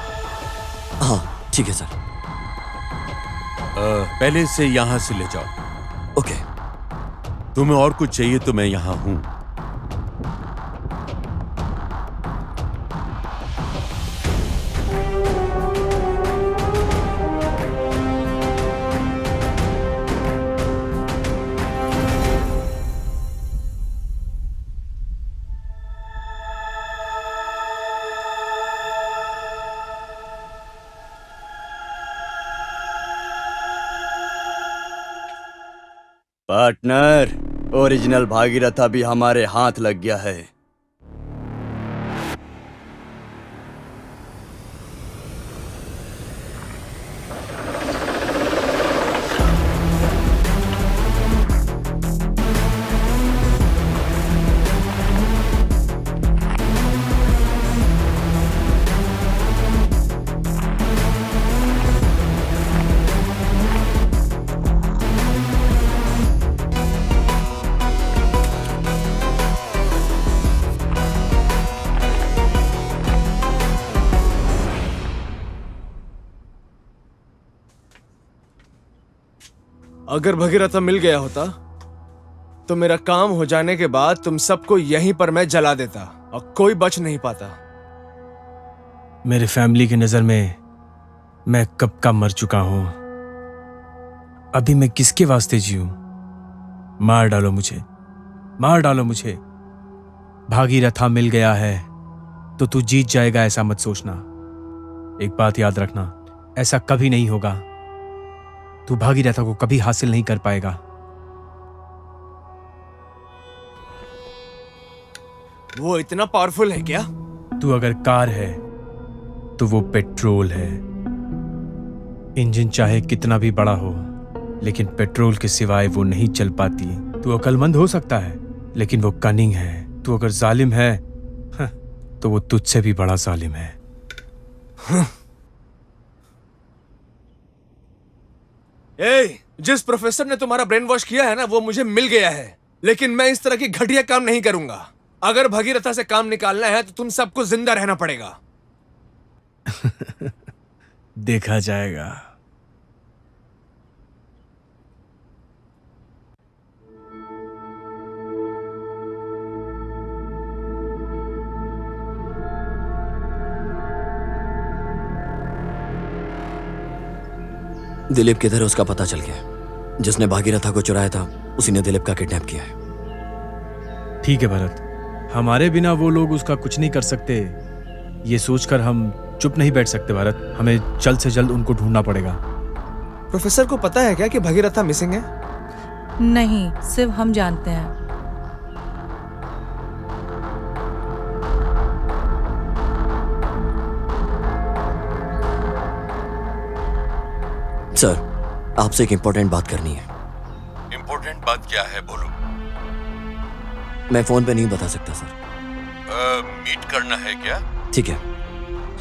Speaker 3: हाँ ठीक है सर।
Speaker 5: पहले इसे यहां से ले जाओ।
Speaker 3: ओके।
Speaker 5: तुम्हें और कुछ चाहिए तो मैं यहां हूं।
Speaker 7: पार्टनर, ओरिजिनल भागीरथ भी हमारे हाथ लग गया है।
Speaker 1: अगर भगीरथा मिल गया होता तो मेरा काम हो जाने के बाद तुम सबको यहीं पर मैं जला देता और कोई बच नहीं पाता।
Speaker 2: मेरे फैमिली की नजर में मैं कब का मर चुका हूं। अभी मैं किसके वास्ते जीऊं? मार डालो मुझे, मार डालो मुझे। भागीरथा मिल गया है तो तू जीत जाएगा ऐसा मत सोचना। एक बात याद रखना, ऐसा कभी नहीं होगा। तू भागीरथा को कभी हासिल नहीं कर पाएगा।
Speaker 1: वो इतना पावरफुल है क्या?
Speaker 2: तू अगर कार है तो वो पेट्रोल है। इंजन चाहे कितना भी बड़ा हो, लेकिन पेट्रोल के सिवाय वो नहीं चल पाती। तू अक्लमंद हो सकता है, लेकिन वो कनिंग है। तू अगर जालिम है तो वो तुझसे भी बड़ा जालिम है।
Speaker 1: जिस प्रोफेसर ने तुम्हारा ब्रेन वॉश किया है ना, वो मुझे मिल गया है। लेकिन मैं इस तरह की घटिया काम नहीं करूंगा। अगर भगीरथा से काम निकालना है तो तुम सबको जिंदा रहना पड़ेगा।
Speaker 2: देखा जाएगा।
Speaker 3: दिलीप किधर है उसका पता चल गया। जिसने भागीरथा को चुराया था उसी ने दिलीप का किडनैप किया है।
Speaker 2: ठीक है भरत, हमारे बिना वो लोग उसका कुछ नहीं कर सकते, ये सोचकर हम चुप नहीं बैठ सकते। भरत, हमें जल्द से जल्द उनको ढूंढना पड़ेगा।
Speaker 1: प्रोफेसर को पता है क्या कि भगीरथा मिसिंग है?
Speaker 6: नहीं, सिर्फ हम जानते हैं।
Speaker 3: सर, आपसे एक इंपॉर्टेंट बात करनी है।
Speaker 5: इंपॉर्टेंट बात क्या है, बोलो।
Speaker 3: मैं फोन पे नहीं बता सकता सर।
Speaker 5: मीट करना है क्या?
Speaker 3: ठीक है,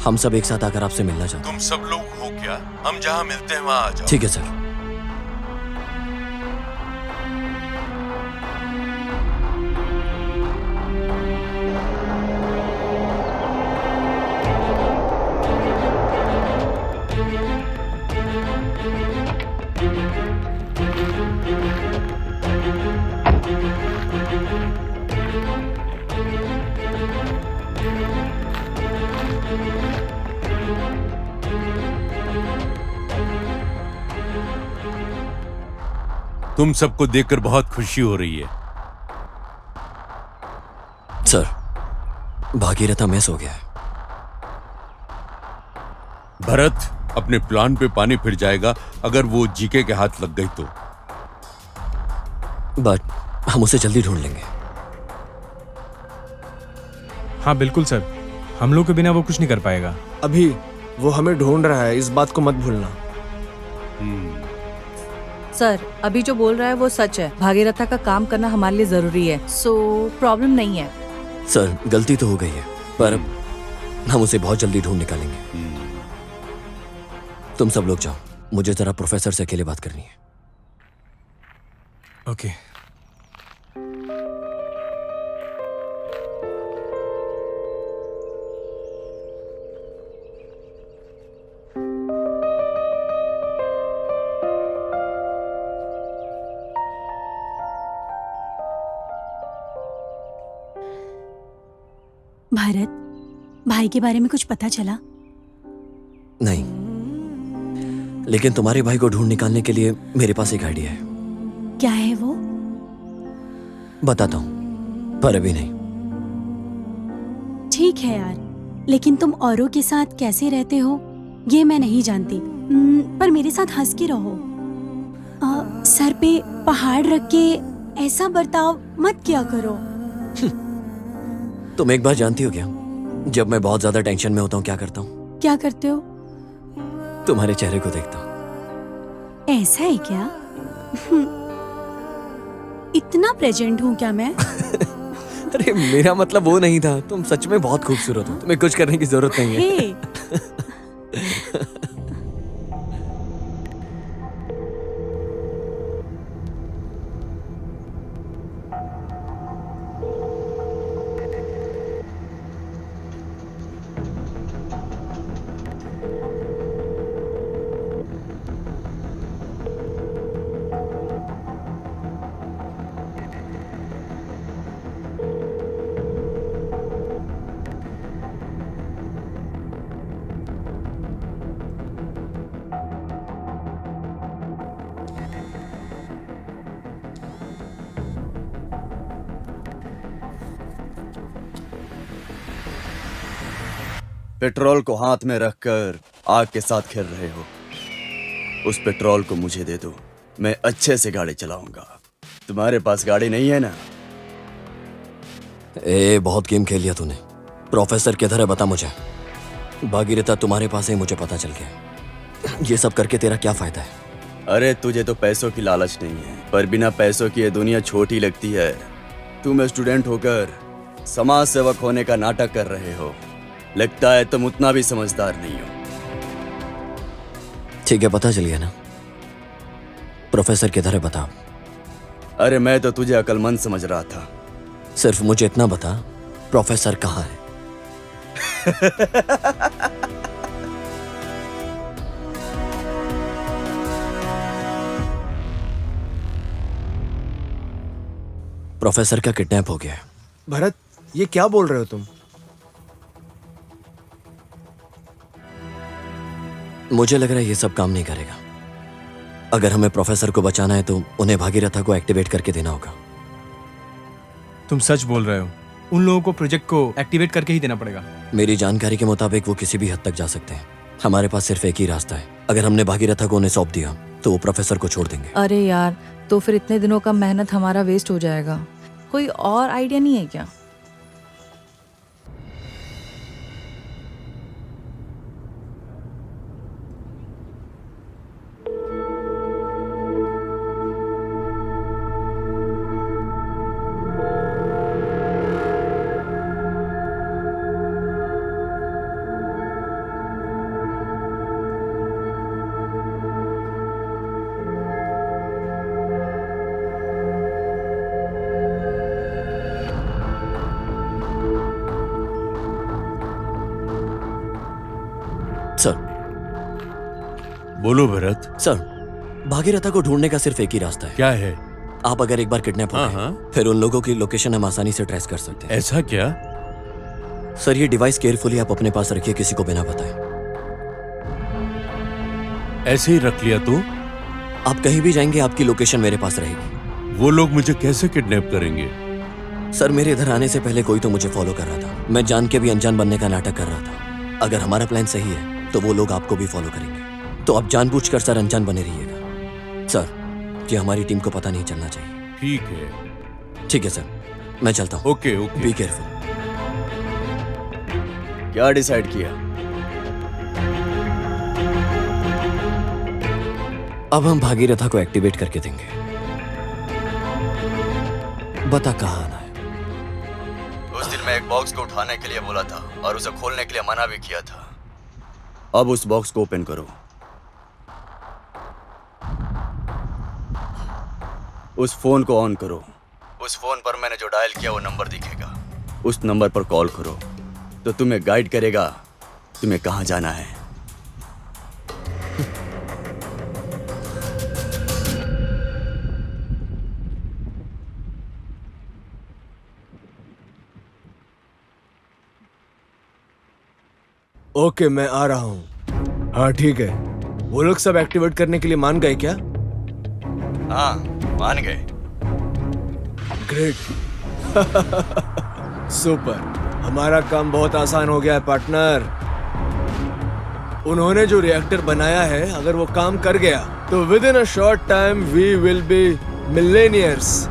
Speaker 3: हम सब एक साथ आकर आपसे मिलना चाहते
Speaker 5: तुम सब लोग हो क्या? हम जहाँ मिलते हैं वहाँ आ जाओ।
Speaker 3: हैं। ठीक है सर।
Speaker 5: तुम सबको देखकर बहुत खुशी हो रही है।
Speaker 3: सर, भागीरथा मिस हो गया है।
Speaker 5: भरत, अपने प्लान पे पानी फिर जाएगा अगर वो जीके के हाथ लग गई तो।
Speaker 3: बट हम उसे जल्दी ढूंढ लेंगे।
Speaker 2: हाँ बिल्कुल सर, हम लोग के बिना वो कुछ नहीं कर पाएगा।
Speaker 1: अभी वो हमें ढूंढ रहा है, इस बात को मत भूलना।
Speaker 6: सर, अभी जो बोल रहा है वो सच है। भागीरथा का काम करना हमारे लिए जरूरी है, सो प्रॉब्लम नहीं है।
Speaker 3: सर, गलती तो हो गई है, पर हम उसे बहुत जल्दी ढूंढ निकालेंगे। तुम सब लोग जाओ, मुझे जरा प्रोफेसर से अकेले बात करनी है।
Speaker 2: ओके।
Speaker 4: भारत, भाई के बारे में कुछ पता चला?
Speaker 3: नहीं, लेकिन तुम्हारे भाई को ढूंढ निकालने के लिए मेरे पास एक आइडिया है।
Speaker 4: क्या है वो?
Speaker 3: बताता हूं, पर अभी नहीं।
Speaker 4: ठीक है यार, लेकिन तुम औरों के साथ कैसे रहते हो ये मैं नहीं जानती। पर मेरे साथ हंस के रहो। सर पे पहाड़ रख के ऐसा बर्ताव मत किया करो।
Speaker 3: तुम एक बार जानती हो क्या, जब मैं बहुत ज्यादा टेंशन में होता हूँ क्या करता हूँ?
Speaker 4: क्या करते हो?
Speaker 3: तुम्हारे चेहरे को देखता हूँ।
Speaker 4: ऐसा है क्या? इतना प्रेजेंट हूँ क्या मैं?
Speaker 3: अरे मेरा मतलब वो नहीं था, तुम सच में बहुत खूबसूरत हो, तुम्हें कुछ करने की जरूरत नहीं है।
Speaker 4: हे,
Speaker 7: पेट्रोल को हाथ में रखकर आग के साथ खेल रहे हो। उस पेट्रोल को मुझे दे दो, मैं अच्छे से गाड़ी चलाऊंगा। तुम्हारे पास गाड़ी नहीं है ना?
Speaker 3: बहुत गेम खेल लिया तूने। प्रोफेसर किधर है बता मुझे। भागीरथा तुम्हारे पास है, मुझे पता चल गया। ये सब करके तेरा क्या फायदा है?
Speaker 7: अरे तुझे तो पैसों की लालच नहीं है, पर बिना पैसों की ये दुनिया छोटी लगती है। तुम स्टूडेंट होकर समाज सेवक होने का नाटक कर रहे हो। लगता है तुम उतना भी समझदार नहीं हो।
Speaker 3: ठीक है, पता चल गया ना। प्रोफेसर किधर है बता।
Speaker 7: अरे मैं तो तुझे अक्लमंद समझ रहा था।
Speaker 3: सिर्फ मुझे इतना बता, प्रोफेसर कहाँ है? प्रोफेसर का किडनैप हो गया है।
Speaker 1: भरत, ये क्या बोल रहे हो तुम?
Speaker 3: मुझे लग रहा है ये सब काम नहीं करेगा। अगर हमें प्रोफेसर को बचाना है तो उन्हें भागीरथा को एक्टिवेट करके देना होगा।
Speaker 2: तुम सच बोल रहे हो, उन लोगों को प्रोजेक्ट को एक्टिवेट करके ही देना पड़ेगा।
Speaker 3: मेरी जानकारी के मुताबिक वो किसी भी हद तक जा सकते हैं। हमारे पास सिर्फ एक ही रास्ता है। अगर हमने भागीरथा को उन्हें सौंप दिया तो वो प्रोफेसर को छोड़ देंगे।
Speaker 6: अरे यार, तो फिर इतने दिनों का मेहनत हमारा वेस्ट हो जाएगा। कोई और आइडिया नहीं है क्या?
Speaker 3: सर,
Speaker 5: बोलो भरत,
Speaker 3: सर, भागीरथा को ढूंढने का सिर्फ एक ही रास्ता है।
Speaker 5: क्या है?
Speaker 3: आप अगर एक बार किडनैप हो
Speaker 5: हाँ,
Speaker 3: गए,
Speaker 5: हाँ।
Speaker 3: फिर उन लोगों की लोकेशन हम आसानी से ट्रेस कर सकते हैं।
Speaker 5: ऐसा क्या?
Speaker 3: सर, ये डिवाइस केयरफुली आप अपने पास रखिए, किसी को बिना बताए।
Speaker 5: ऐसे ही रख लिया तो?
Speaker 3: आप कहीं भी जाएंगे आपकी लोकेशन मेरे पास रहेगी।
Speaker 5: वो लोग मुझे कैसे किडनैप करेंगे?
Speaker 3: सर, मेरे इधर आने से पहले कोई तो मुझे फॉलो कर रहा था। मैं जान के भी अनजान बनने का नाटक कर रहा था। अगर हमारा प्लान सही है तो वो लोग आपको भी फॉलो करेंगे। तो आप जानबूझकर सर अनजान बने रहिएगा। सर, ये हमारी टीम को पता नहीं चलना चाहिए।
Speaker 5: ठीक है।
Speaker 3: ठीक है सर, मैं चलता हूँ।
Speaker 5: Okay okay.
Speaker 3: Be careful.
Speaker 7: क्या डिसाइड किया?
Speaker 3: अब हम भागीरथा को एक्टिवेट करके देंगे। बता कहाँ आना है?
Speaker 7: उस दिन मैं एक बॉक्स को उठाने के लिए बोला था और उसे खोलने के लिए मना भी किया था। अब उस बॉक्स को ओपन करो। उस फोन को ऑन करो। उस फोन पर मैंने जो डायल किया वो नंबर दिखेगा। उस नंबर पर कॉल करो तो तुम्हें गाइड करेगा तुम्हें कहाँ जाना है।
Speaker 1: ओके, मैं आ रहा हूँ। हाँ ठीक है। वो लोग सब एक्टिवेट करने के लिए मान गए क्या?
Speaker 7: हाँ, मान गए।
Speaker 1: ग्रेट। सुपर, हमारा काम बहुत आसान हो गया है पार्टनर। उन्होंने जो रिएक्टर बनाया है, अगर वो काम कर गया तो within a short time we will be millionaires.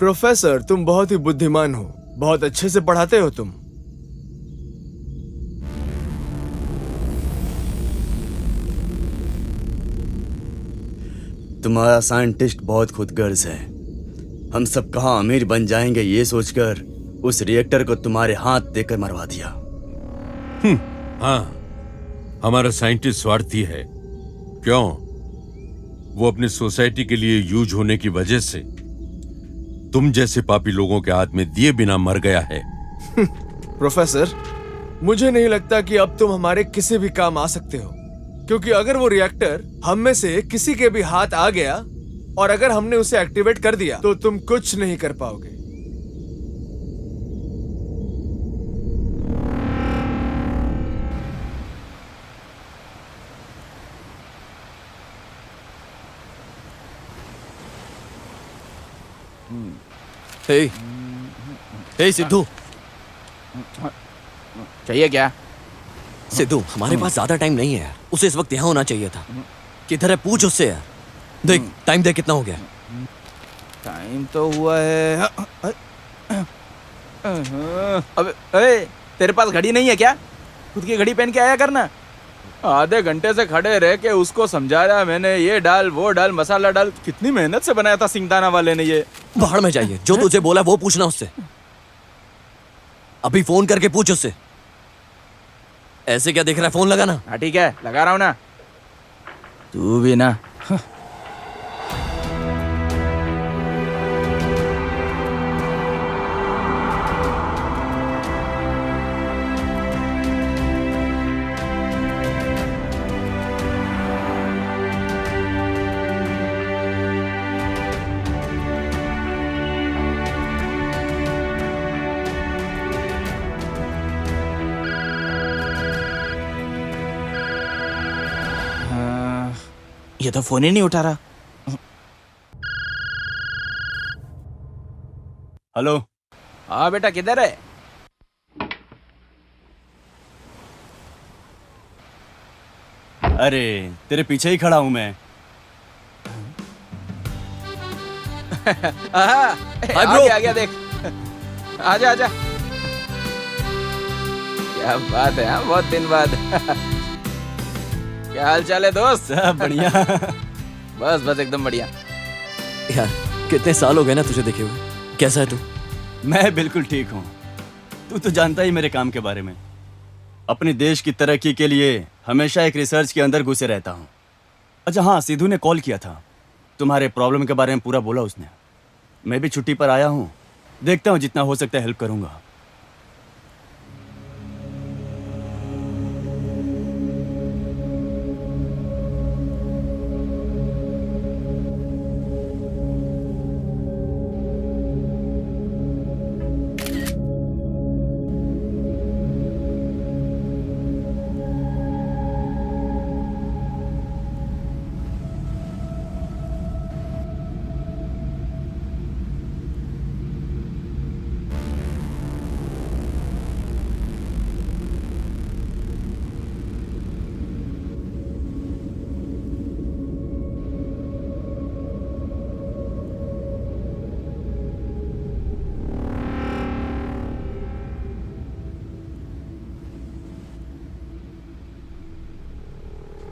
Speaker 1: Professor, तुम बहुत ही बुद्धिमान हो, बहुत अच्छे से पढ़ाते हो तुम।
Speaker 7: तुम्हारा साइंटिस्ट बहुत खुदगर्ज है। हम सब कहाँ अमीर बन जाएंगे ये सोचकर उस रिएक्टर को तुम्हारे हाथ देकर मरवा दिया।
Speaker 5: हाँ, हमारा साइंटिस्ट स्वार्थी है। क्यों? वो अपनी सोसाइटी के लिए यूज होने की वजह से तुम जैसे पापी लोगों के हाथ में दिए बिना मर गया है।
Speaker 1: प्रोफेसर, मुझे नहीं लगता कि अब तुम हमारे किसी भी काम आ सकते हो, क्योंकि अगर वो रिएक्टर हम में से किसी के भी हाथ आ गया और अगर हमने उसे एक्टिवेट कर दिया तो तुम कुछ नहीं कर पाओगे।
Speaker 3: हे, हे सिद्धू,
Speaker 8: चाहिए क्या?
Speaker 3: सिद्धू, हमारे पास ज्यादा टाइम नहीं है यार। उसे इस वक्त यहाँ होना चाहिए था। किधर है? पूछ उससे यार। देख, टाइम देख कितना हो गया।
Speaker 8: टाइम तो हुआ है। अबे, अरे तेरे पास घड़ी नहीं है क्या? खुद की घड़ी पहन के आया करना। आधे घंटे से खड़े रह के उसको समझा रहा मैंने, ये डाल वो डाल मसाला डाल। कितनी मेहनत से बनाया था सिंगदाना वाले ने ये।
Speaker 3: बाहर में जाइए, जो तुझे बोला वो पूछना उससे। अभी फोन करके पूछ उससे। ऐसे क्या देख रहा है? फोन लगाना।
Speaker 8: हाँ ठीक है, लगा रहा हूँ ना। तू भी ना। ये तो फोन ही नहीं उठा रहा।
Speaker 7: हेलो।
Speaker 8: हाँ बेटा, किधर है?
Speaker 7: अरे तेरे पीछे ही खड़ा हूं मैं।
Speaker 8: आ गया देख। आजा आजा। क्या बात है, हाँ बहुत दिन बाद। क्या हाल चाल है दोस्त?
Speaker 7: सब बढ़िया।
Speaker 8: बस एकदम बढ़िया।
Speaker 3: यार, कितने साल हो गए ना तुझे देखे हुए। कैसा है तू?
Speaker 7: मैं बिल्कुल ठीक हूँ। तू तो जानता ही मेरे काम के बारे में। अपने देश की तरक्की के लिए हमेशा एक रिसर्च के अंदर घुसे रहता हूँ। अच्छा हाँ, सिद्धू ने कॉल किया था। तुम्हारे प्रॉब्लम के बारे में पूरा बोला उसने। मैं भी छुट्टी पर आया हूँ। देखता हूँ, जितना हो सकता है हेल्प करूँगा।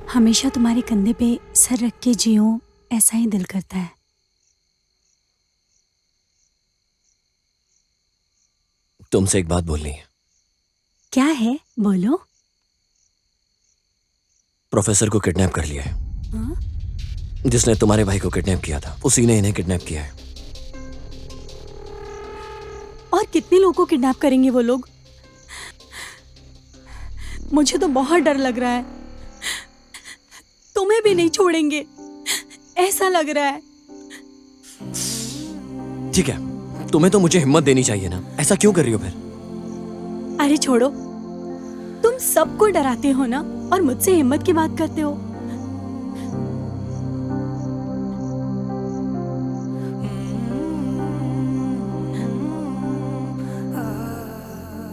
Speaker 4: हमेशा तुम्हारे कंधे पे सर रख के जियो, ऐसा ही दिल करता है।
Speaker 3: तुमसे एक बात बोलनी है।
Speaker 4: क्या है, बोलो।
Speaker 3: प्रोफेसर को किडनैप कर लिया है।
Speaker 4: हाँ?
Speaker 3: जिसने तुम्हारे भाई को किडनैप किया था उसी ने इन्हें किडनैप किया है।
Speaker 4: और कितने लोगों को किडनैप करेंगे वो लोग? मुझे तो बहुत डर लग रहा है। तुम्हें भी नहीं छोड़ेंगे ऐसा लग रहा है।
Speaker 3: ठीक है, तुम्हें तो मुझे हिम्मत देनी चाहिए ना, ऐसा क्यों कर रही हो फिर?
Speaker 4: अरे छोड़ो, तुम सबको डराते हो ना, और मुझसे हिम्मत की बात करते हो।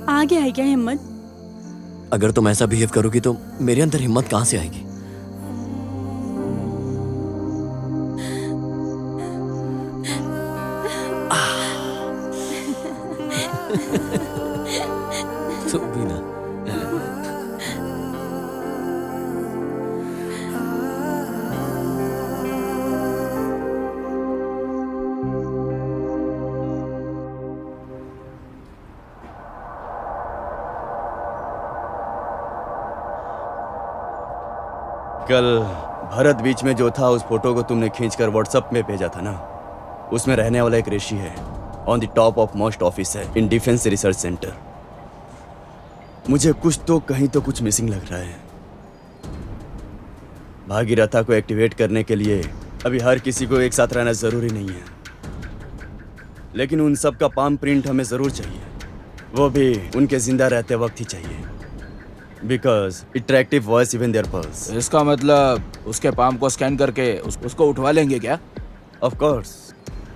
Speaker 4: आ गया है क्या हिम्मत?
Speaker 3: अगर तुम ऐसा बिहेव करोगी तो मेरे अंदर हिम्मत कहां से आएगी? तुम भी ना।
Speaker 7: कल भरत बीच में जो था, उस फोटो को तुमने खींचकर व्हाट्सएप में भेजा था ना, उसमें रहने वाला एक ऋषि है, on the top of most officer in defence research centre. मुझे कुछ तो कहीं तो कुछ मिसिंग लग रहा है। भागीरथा को एक्टिवेट करने के लिए अभी हर किसी को एक साथ रहना जरूरी नहीं है, लेकिन उन सब का पाम प्रिंट हमें जरूर चाहिए, वो भी उनके जिंदा रहते वक्त ही चाहिए, because it tractive voice even their pulse.
Speaker 8: इसका मतलब उसके पाम को स्कैन करके उसको उठवा लेंगे क्या?
Speaker 7: ऑफ कोर्स,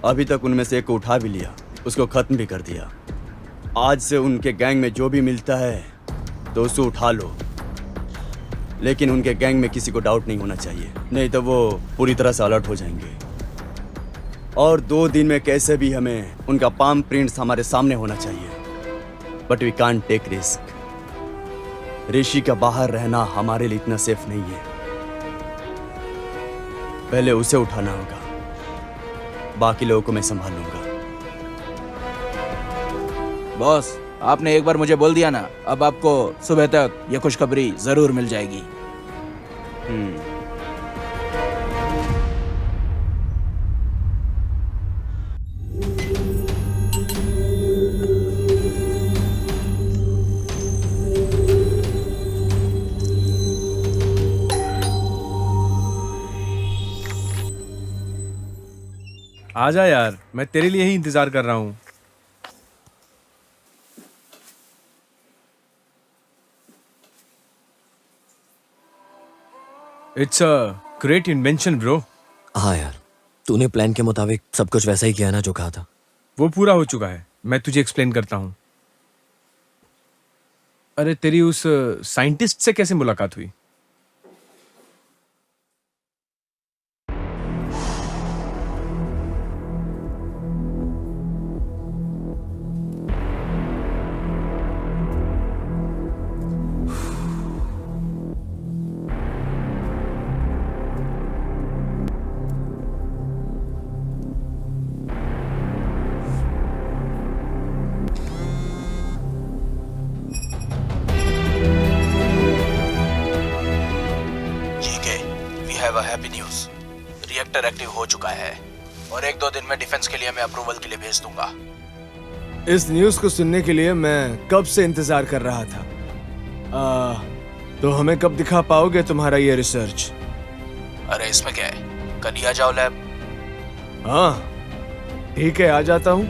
Speaker 7: अभी तक उनमें से एक को उठा भी लिया, उसको खत्म भी कर दिया। आज से उनके गैंग में जो भी मिलता है तो उसे उठा लो, लेकिन उनके गैंग में किसी को डाउट नहीं होना चाहिए, नहीं तो वो पूरी तरह से अलर्ट हो जाएंगे। और 2 दिन में कैसे भी हमें उनका पाम प्रिंट्स हमारे सामने होना चाहिए, but we can't take risk. Rishi का बाहर रहना हमारे लिए इतना सेफ नहीं है, पहले उसे उठाना होगा, बाकी लोगों को मैं संभाल लूंगा।
Speaker 8: बॉस, आपने एक बार मुझे बोल दिया ना, अब आपको सुबह तक ये खुशखबरी जरूर मिल जाएगी।
Speaker 2: आजा यार, मैं तेरे लिए ही इंतजार कर रहा हूँ। It's a great invention bro.
Speaker 3: हाँ यार, तूने प्लान के मुताबिक सब कुछ वैसा ही किया ना जो कहा था।
Speaker 2: वो पूरा हो चुका है, मैं तुझे एक्सप्लेन करता हूँ। अरे तेरी उस साइंटिस्ट से कैसे मुलाकात हुई?
Speaker 8: हैप्पी न्यूज, रिएक्टर एक्टिव हो चुका है और 1-2 दिन में डिफेंस के लिए मैं अप्रूवल के लिए भेज दूंगा।
Speaker 1: इस न्यूज को सुनने के लिए मैं कब से इंतजार कर रहा था। तो हमें कब दिखा पाओगे तुम्हारा ये रिसर्च?
Speaker 8: अरे इसमें क्या है, कल ही आ जाओ लैब।
Speaker 1: हाँ ठीक है, आ जाता हूँ।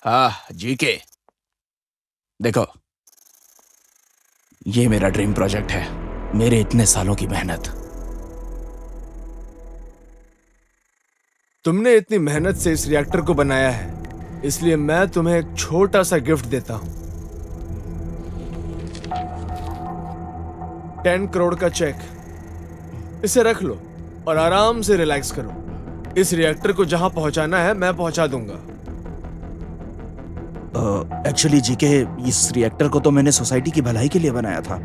Speaker 8: हाँ जीके, देखो ये मेरा ड्रीम प्रोजेक्ट है, मेरे इतने सालों की मेहनत।
Speaker 1: तुमने इतनी मेहनत से इस रिएक्टर को बनाया है, इसलिए मैं तुम्हें एक छोटा सा गिफ्ट देता हूं। 10 करोड़ का चेक। इसे रख लो और आराम से रिलैक्स करो। इस रिएक्टर को जहां पहुंचाना है मैं पहुंचा दूंगा।
Speaker 8: एक्चुअली जीके, इस रिएक्टर को तो मैंने सोसाइटी की भलाई के लिए बनाया था।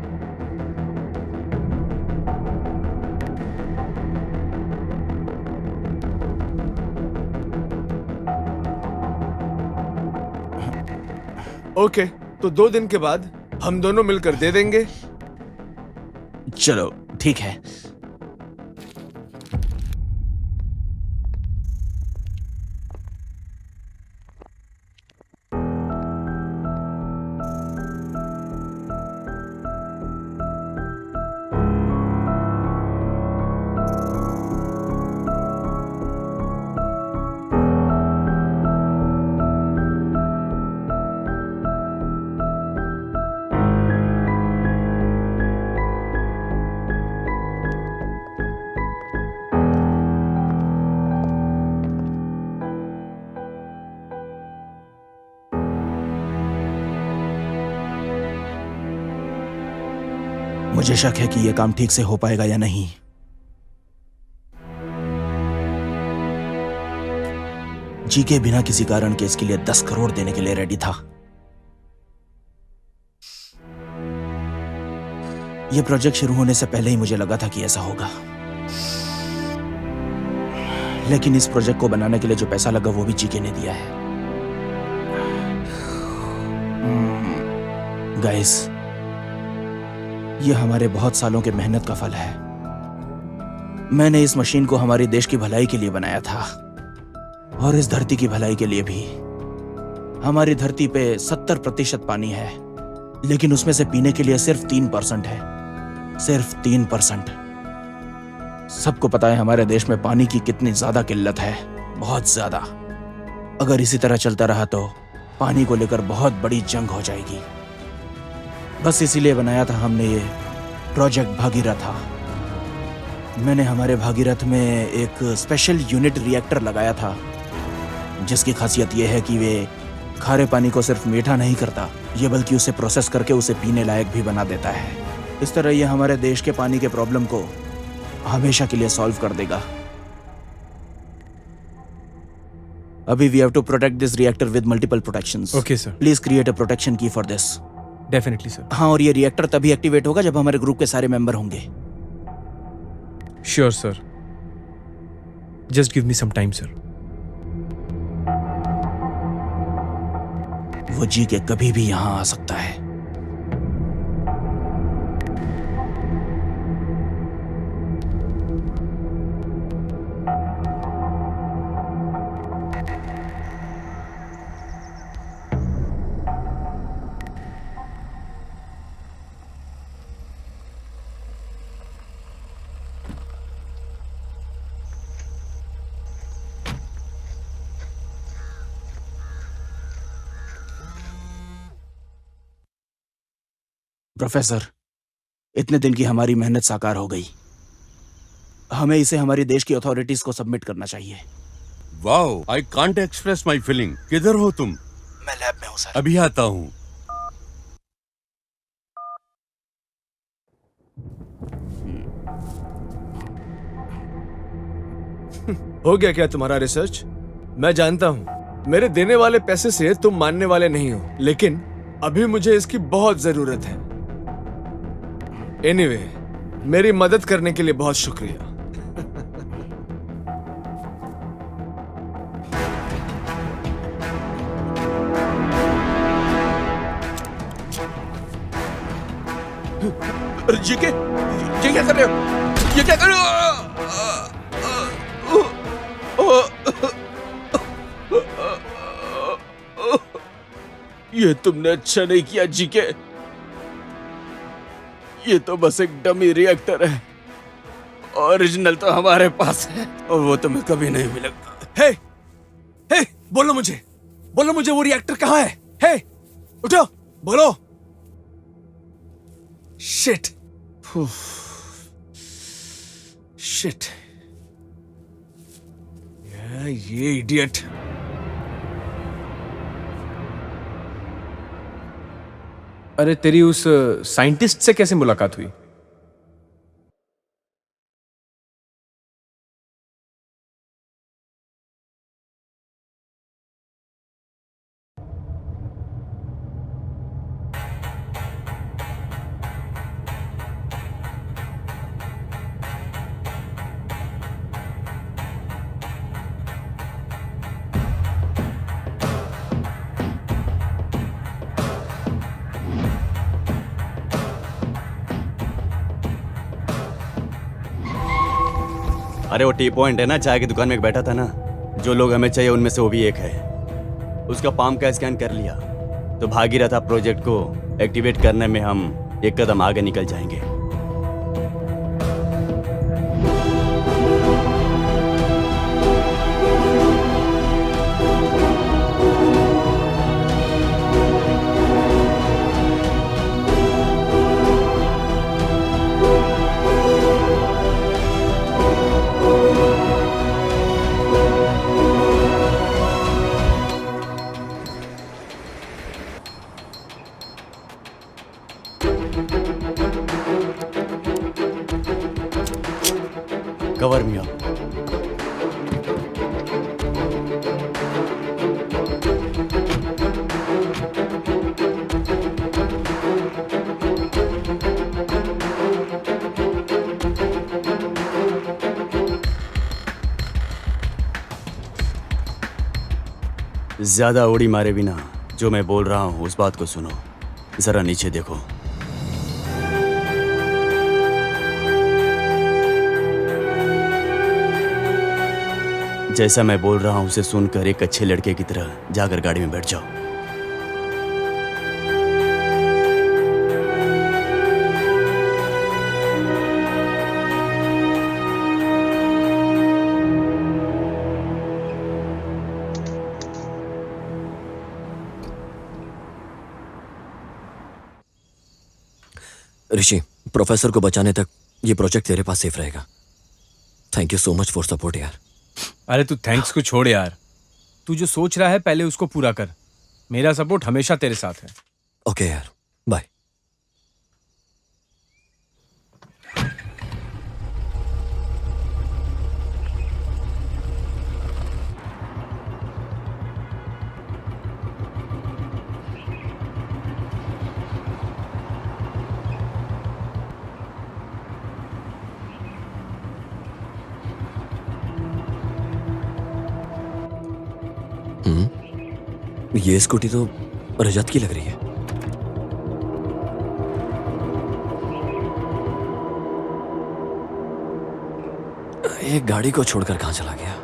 Speaker 1: ओके, तो 2 दिन के बाद हम दोनों मिलकर दे देंगे।
Speaker 8: चलो ठीक है। मुझे शक है कि यह काम ठीक से हो पाएगा या नहीं। जीके बिना किसी कारण के इसके लिए 10 करोड़ देने के लिए रेडी था। यह प्रोजेक्ट शुरू होने से पहले ही मुझे लगा था कि ऐसा होगा। लेकिन इस प्रोजेक्ट को बनाने के लिए जो पैसा लगा वो भी जीके ने दिया है। गाइस, यह हमारे बहुत सालों के मेहनत का फल है। मैंने इस मशीन को हमारे देश की भलाई के लिए बनाया था और इस धरती की भलाई के लिए भी। हमारी धरती पे 70% पानी है, लेकिन उसमें से पीने के लिए सिर्फ 3% है। सिर्फ 3%। सबको पता है हमारे देश में पानी की कितनी ज्यादा किल्लत है, बहुत ज्यादा। अगर इसी तरह चलता रहा तो पानी को लेकर बहुत बड़ी जंग हो जाएगी। बस इसीलिए बनाया था हमने ये प्रोजेक्ट भागीरथ। मैंने हमारे भागीरथ में एक स्पेशल यूनिट रिएक्टर लगाया था, जिसकी खासियत यह है कि वे खारे पानी को सिर्फ मीठा नहीं करता, ये बल्कि उसे प्रोसेस करके उसे पीने लायक भी बना देता है। इस तरह यह हमारे देश के पानी के प्रॉब्लम को हमेशा के लिए सॉल्व कर देगा। अभी we have to protect this reactor with multiple protections.
Speaker 2: Okay sir,
Speaker 8: please create a protection key for this.
Speaker 2: Definitely sir.
Speaker 8: हाँ, और ये रिएक्टर तभी एक्टिवेट होगा जब हमारे ग्रुप के सारे मेंबर होंगे।
Speaker 2: Sure sir, just give me some time sir.
Speaker 8: वो जी के कभी भी यहां आ सकता है। प्रोफेसर, इतने दिन की हमारी मेहनत साकार हो गई। हमें इसे हमारी देश की अथॉरिटीज को सबमिट करना चाहिए।
Speaker 5: Wow, I can't express my feeling. किधर हो तुम?
Speaker 8: मैं लैब में हूं सर।
Speaker 5: अभी आता हूँ।
Speaker 1: हो गया क्या तुम्हारा रिसर्च? मैं जानता हूं मेरे देने वाले पैसे से तुम मानने वाले नहीं हो, लेकिन अभी मुझे इसकी बहुत जरूरत है। एनीवे, मेरी मदद करने के लिए बहुत शुक्रिया।
Speaker 8: जी के, ये क्या कर रहे हो? ये क्या कर रहे हो? ये तुमने अच्छा नहीं किया जी के। ये तो बस एक डमी रिएक्टर है। ओरिजिनल तो हमारे पास है और वो तुम्हें कभी नहीं मिलेगा।
Speaker 1: हे, हे, बोलो मुझे वो रिएक्टर कहाँ है? हे, उठो, बोलो। शिट, शिट, ये इडियट।
Speaker 2: अरे तेरी उस साइंटिस्ट से कैसे मुलाकात हुई?
Speaker 7: अरे वो टी पॉइंट है ना, चाय की दुकान में एक बैठा था ना, जो लोग हमें चाहिए उनमें से वो भी एक है। उसका पाम का स्कैन कर लिया तो भागीरथ प्रोजेक्ट को एक्टिवेट करने में हम एक कदम आगे निकल जाएंगे। Cover me up. ज्यादा उड़ी मारे बिना जो मैं बोल रहा हूं उस बात को सुनो। जरा नीचे देखो। जैसा मैं बोल रहा हूं उसे सुनकर एक अच्छे लड़के की तरह जाकर गाड़ी में बैठ जाओ।
Speaker 3: ऋषि, प्रोफेसर को बचाने तक ये प्रोजेक्ट तेरे पास सेफ रहेगा। Thank you so much for support यार।
Speaker 2: अरे तू थैंक्स को छोड़ यार, तू जो सोच रहा है पहले उसको पूरा कर। मेरा सपोर्ट हमेशा तेरे साथ है।
Speaker 3: ओके यार, बाय। ये स्कूटी तो रजत की लग रही है। ये गाड़ी को छोड़कर कहां चला गया?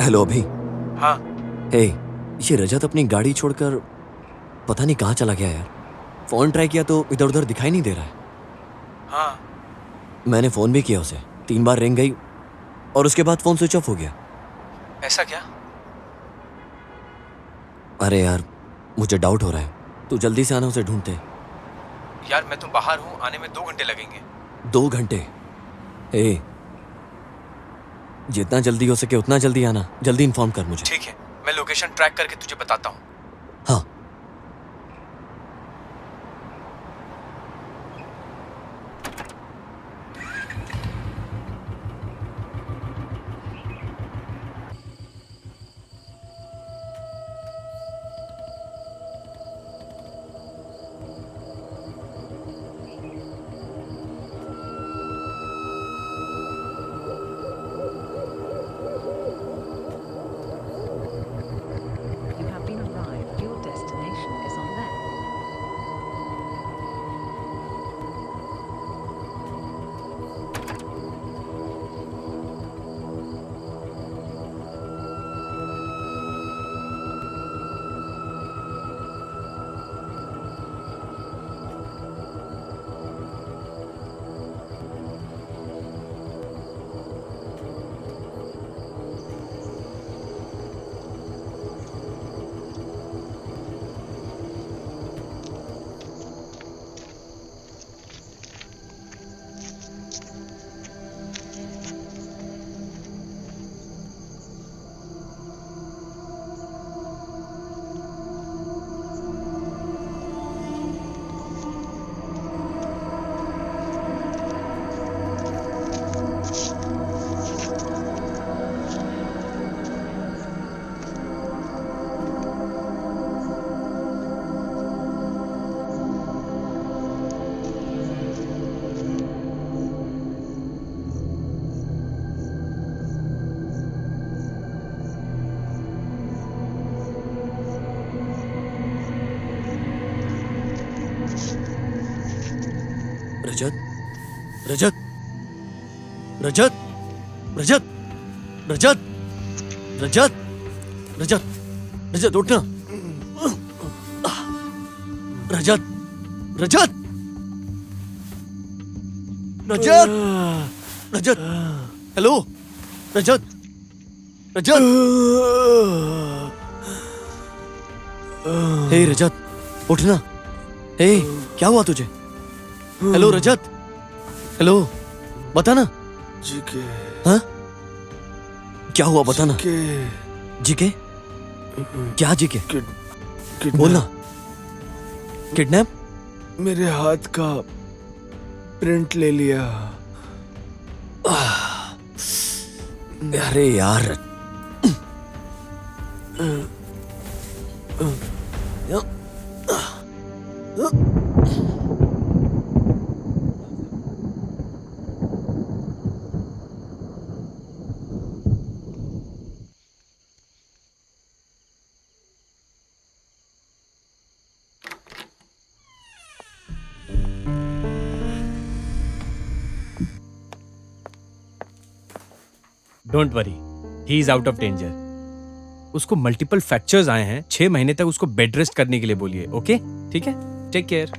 Speaker 3: हेलो अभी।
Speaker 2: हाँ।
Speaker 3: हे, ये रजत अपनी गाड़ी छोड़कर पता नहीं कहाँ चला गया यार। फोन ट्राई किया तो इधर उधर दिखाई नहीं दे रहा है।
Speaker 2: हाँ।
Speaker 3: मैंने फोन भी किया उसे, 3 बार रिंग गई और उसके बाद फोन स्विच ऑफ हो गया।
Speaker 2: ऐसा क्या?
Speaker 3: अरे यार, मुझे डाउट हो रहा है। तू जल्दी से आना, उसे ढूंढते।
Speaker 2: यार मैं तो बाहर हूँ, आने में 2 घंटे लगेंगे।
Speaker 3: 2 घंटे? हे, जितना जल्दी हो सके उतना जल्दी आना। जल्दी इन्फॉर्म कर मुझे।
Speaker 2: ठीक है, मैं लोकेशन ट्रैक करके तुझे बताता हूँ।
Speaker 3: हाँ।
Speaker 6: You have been around.
Speaker 3: रजत रजत रजत रजत रजत रजत रजत उठना। रजत रजत रजत रजत हेलो रजत रजत हे रजत उठना। हे क्या हुआ तुझे? हेलो रजत हेलो बता ना।
Speaker 1: जीके
Speaker 3: हाँ क्या हुआ बता ना।
Speaker 1: के
Speaker 3: जीके क्या जीके
Speaker 1: किड
Speaker 3: बोलना। किडनैप?
Speaker 1: मेरे हाथ का प्रिंट ले लिया।
Speaker 3: अरे यार
Speaker 2: don't worry, he is out of danger. उसको मल्टीपल फ्रैक्चर्स आए हैं, 6 महीने तक उसको बेड रेस्ट करने के लिए बोलिए। ओके ठीक है, टेक केयर।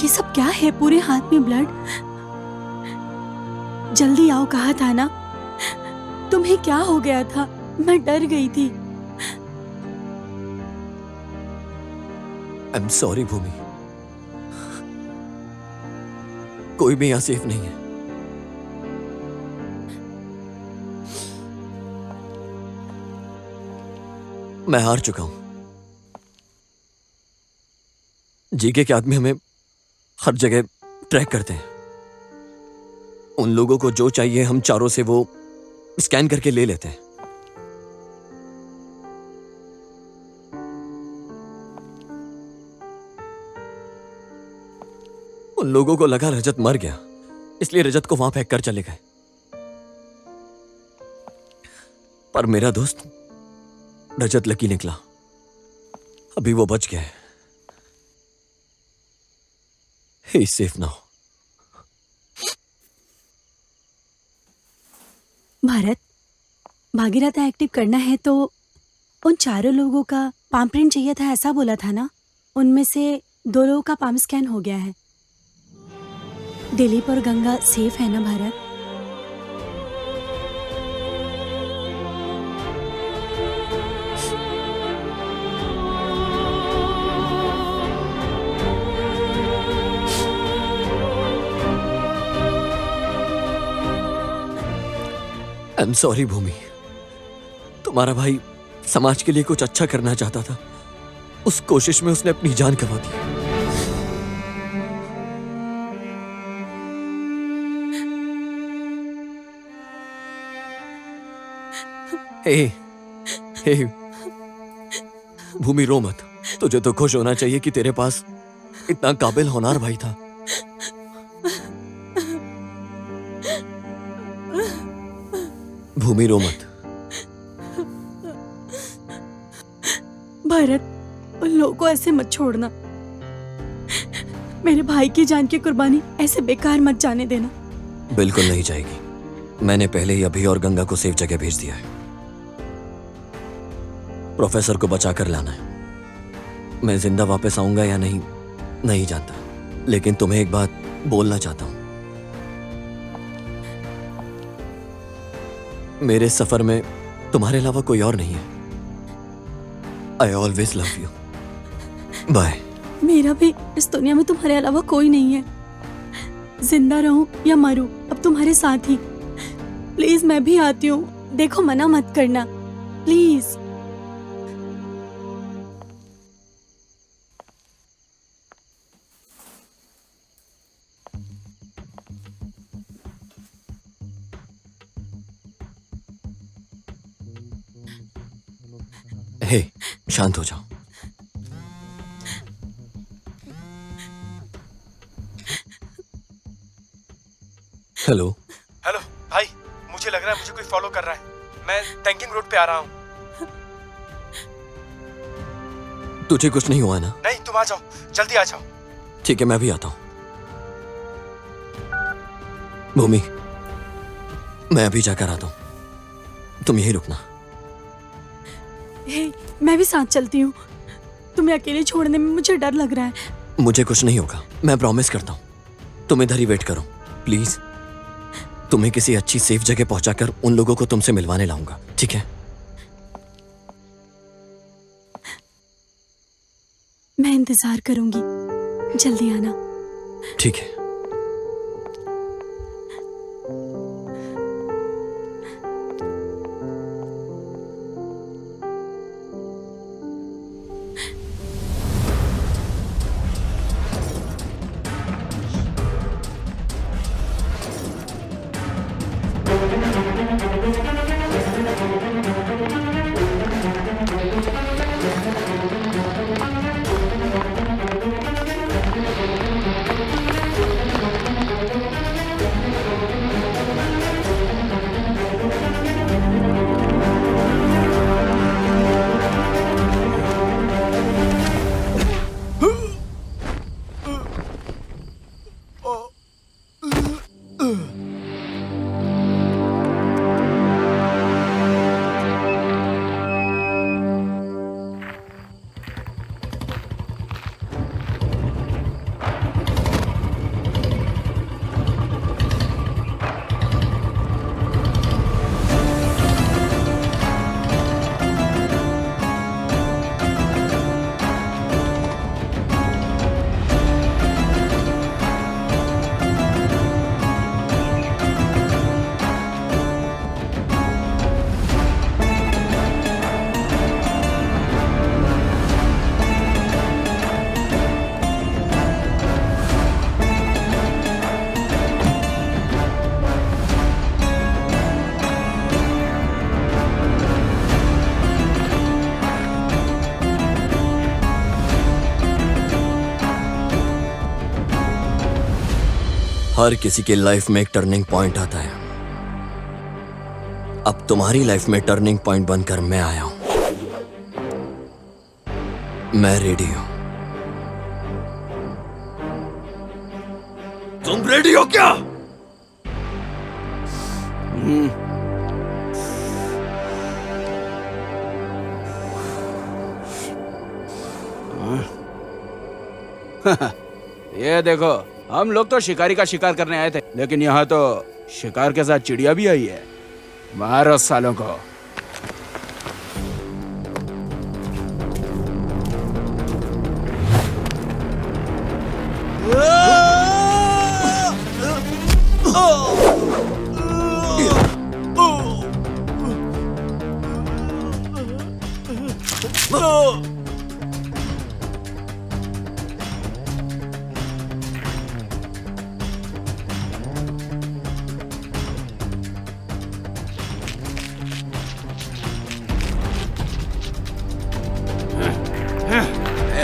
Speaker 4: ये सब क्या है? पूरे हाथ में ब्लड। जल्दी आओ कहा था ना। तुम्हें क्या हो गया था? मैं डर गई थी।
Speaker 3: आई एम सॉरी भूमि, कोई भी यहां सेफ नहीं है। मैं हार चुका हूं। जीके के आदमी हमें हर जगह ट्रैक करते हैं। उन लोगों को जो चाहिए हम चारों से वो स्कैन करके ले लेते हैं। उन लोगों को लगा रजत मर गया, इसलिए रजत को वहां फेंक कर चले गए। पर मेरा दोस्त रजत लकी निकला। अभी वो बच गया है। He is safe now.
Speaker 4: Bharat, Bhagirath active करना है तो उन चारों लोगों का पाम प्रिंट चाहिए था, ऐसा बोला था ना। उनमें से 2 लोगों का पाम स्कैन हो गया है। दिलीप और गंगा सेफ है ना भारत?
Speaker 3: आई एम सॉरी भूमि, तुम्हारा भाई समाज के लिए कुछ अच्छा करना चाहता था। उस कोशिश में उसने अपनी जान गंवा दी। हे, हे, भूमि रो मत। तुझे तो खुश होना चाहिए कि तेरे पास इतना काबिल होनहार भाई था। भूमि रो मत।
Speaker 4: भारत, उन लोगों को ऐसे मत छोड़ना। मेरे भाई की जान की कुर्बानी ऐसे बेकार मत जाने देना।
Speaker 3: बिल्कुल नहीं जाएगी। मैंने पहले ही अभी और गंगा को सेफ जगह भेज दिया है। प्रोफेसर को बचा कर लाना है। मैं जिंदा वापस आऊंगा या नहीं नहीं जानता, लेकिन तुम्हें एक बात बोलना चाहता हूं। मेरे सफर में तुम्हारे अलावा कोई और नहीं है। I always love you. Bye.
Speaker 4: मेरा भी इस दुनिया में तुम्हारे अलावा कोई नहीं है। जिंदा रहूं या मरूं, अब तुम्हारे साथ ही। प्लीज मैं भी आती हूँ, देखो मना मत करना प्लीज।
Speaker 3: शांत हो जाओ। हेलो।
Speaker 2: हेलो भाई, मुझे लग रहा है मुझे कोई फॉलो कर रहा है। मैं टैंकिंग रोड पे आ रहा हूँ।
Speaker 3: तुझे कुछ नहीं हुआ ना?
Speaker 2: नहीं, तुम आ जाओ, जल्दी आ जाओ।
Speaker 3: ठीक है, मैं भी आता हूं। भूमि, मैं अभी जाकर आता हूं, तुम यहीं रुकना।
Speaker 4: हे, मैं भी साथ चलती हूँ। तुम्हें अकेले छोड़ने में मुझे डर लग रहा है।
Speaker 3: मुझे कुछ नहीं होगा, मैं प्रॉमिस करता हूं। तुम इधर ही वेट करो प्लीज। तुम्हें किसी अच्छी सेफ जगह पहुंचाकर उन लोगों को तुमसे मिलवाने लाऊंगा, ठीक है?
Speaker 4: मैं इंतजार करूंगी, जल्दी आना।
Speaker 3: ठीक है। हर किसी की लाइफ में एक टर्निंग पॉइंट आता है। अब तुम्हारी लाइफ में टर्निंग पॉइंट बनकर मैं आया हूं। मैं रेडी हूं। तुम रेडी हो क्या?
Speaker 8: ये देखो, हम लोग तो शिकारी का शिकार करने आए थे, लेकिन यहाँ तो शिकार के साथ चिड़िया भी आई है। मारो सालों को।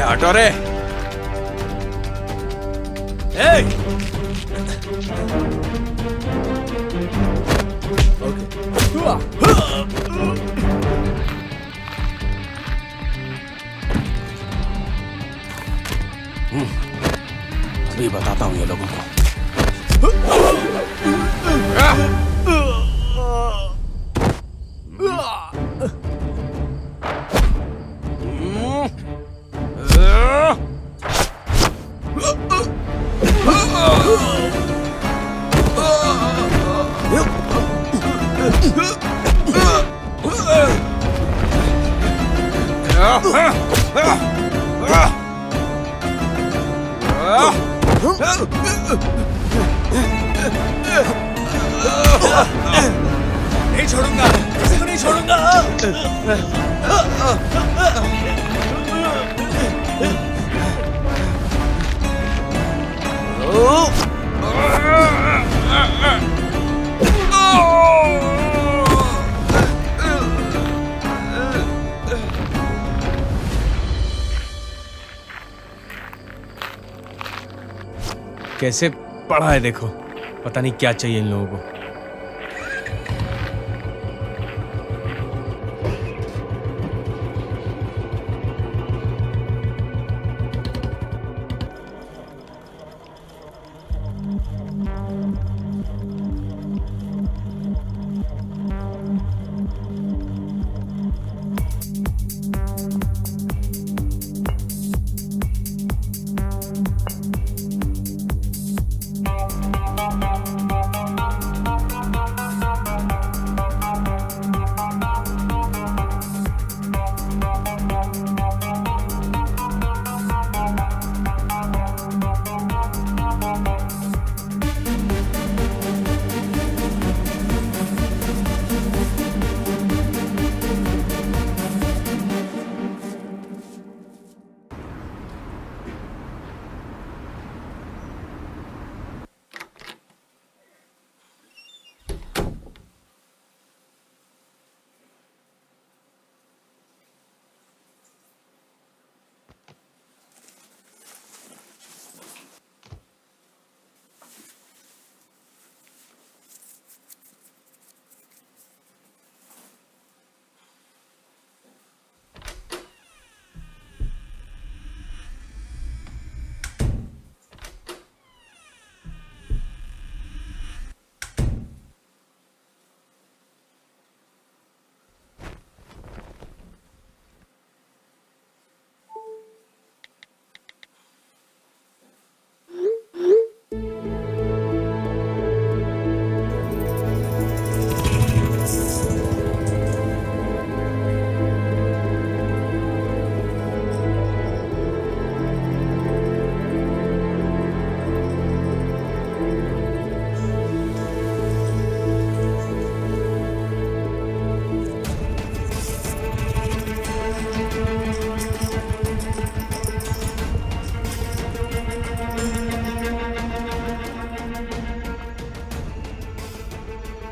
Speaker 8: हटो रे। अभी बताता हूँ ये लोगों को।
Speaker 2: नहीं छोड़ूंगा, किसी को नहीं छोड़ूंगा। कैसे पढ़ा है देखो, पता नहीं क्या चाहिए इन लोगों को।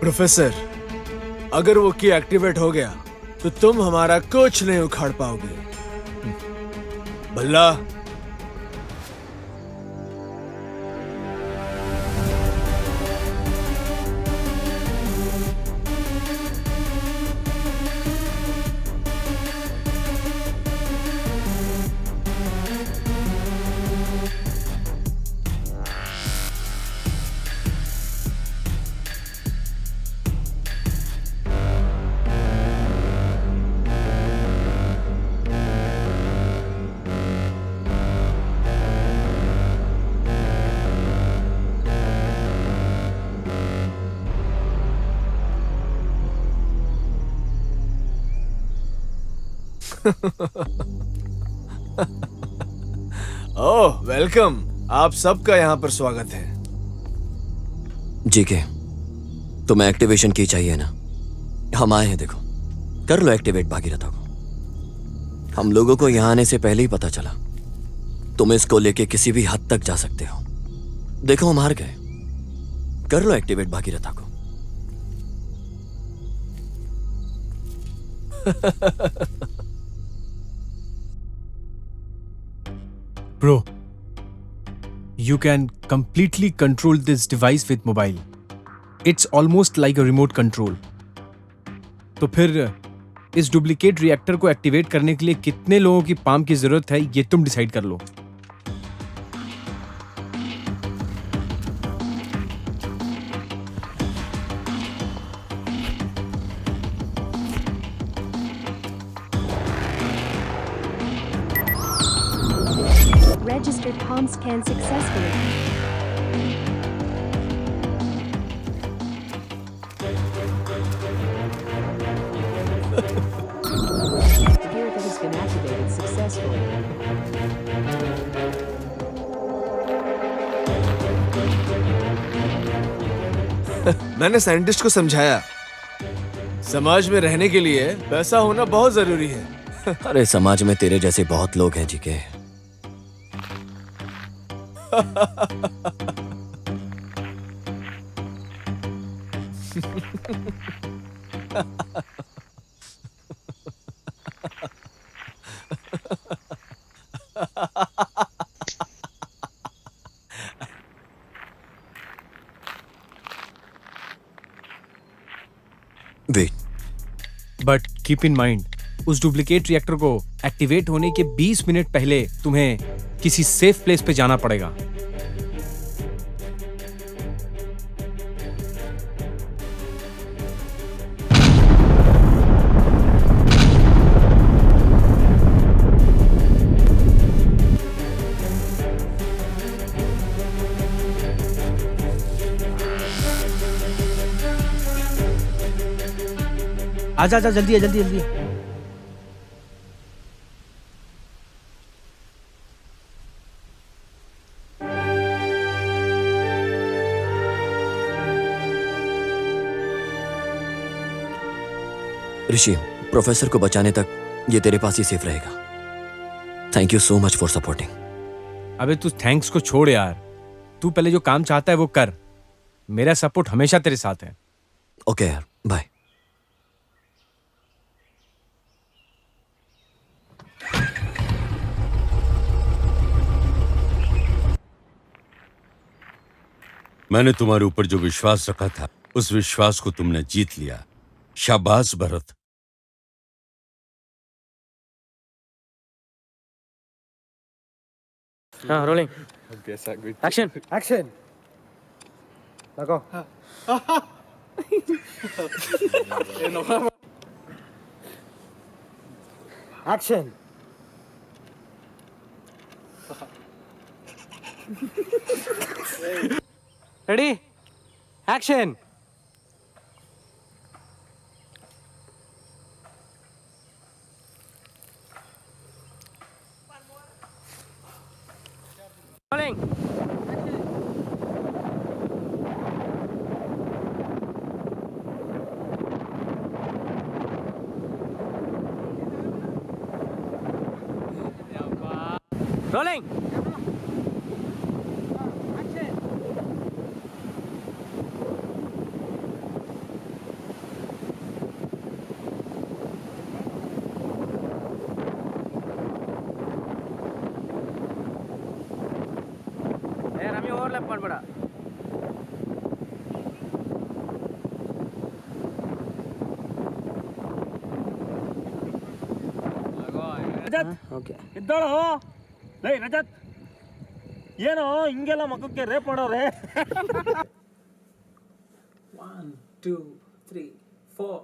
Speaker 1: प्रोफेसर, अगर वो की एक्टिवेट हो गया तो तुम हमारा कुछ नहीं उखाड़ पाओगे। भल्ला, ओह वेलकम। आप सबका यहाँ पर स्वागत है।
Speaker 3: जीके, तुम्हें एक्टिवेशन की चाहिए ना? हम आए हैं, देखो कर लो एक्टिवेट भागीरथा को। हम लोगों को यहाँ आने से पहले ही पता चला तुम इसको लेके किसी भी हद तक जा सकते हो। देखो हम हार गए, कर लो एक्टिवेट भागीरथा को।
Speaker 2: Bro, you can completely control this device with mobile. It's almost like a remote control. तो फिर इस डुप्लीकेट रिएक्टर को एक्टिवेट करने के लिए कितने लोगों की पाम की जरूरत है ये तुम डिसाइड कर लो।
Speaker 9: Registered palm scan successfully. Gear that has been activated successfully.
Speaker 1: मैंने साइंटिस्ट को समझाया, समाज में रहने के लिए पैसा होना बहुत जरूरी है।
Speaker 3: अरे समाज में तेरे जैसे बहुत लोग हैं जीके। Wait,
Speaker 2: but keep in mind, उस डुप्लीकेट रिएक्टर को एक्टिवेट होने के 20 मिनट पहले तुम्हें किसी सेफ प्लेस पे जाना पड़ेगा। आजा आजा, जल्दी है जल्दी जल्दी है।
Speaker 3: ऋषि, प्रोफेसर को बचाने तक ये तेरे पास ही सेफ रहेगा। Thank you so much for supporting.
Speaker 2: अबे तू थैंक्स को छोड़ यार, तू पहले जो काम चाहता है वो कर। मेरा सपोर्ट हमेशा तेरे साथ है।
Speaker 3: ओके यार, बाय।
Speaker 5: मैंने तुम्हारे ऊपर जो विश्वास रखा था, उस विश्वास को तुमने जीत लिया। शाबाश भरत।
Speaker 10: हाँ, रोलिंग एक्शन एक्शन लगो action ready action rolling rolling यार हमें ओवरलैप कर बड़ा ಓಕೆ
Speaker 11: ಇದ್ದೋಳು ಲೈ ರಜತ್ ಏನೋ ಹಿಂಗೆಲ್ಲ ಮಗಕ್ಕೆ ರೇಪ್ ಮಾಡೋರೆ
Speaker 10: 1 2 3 4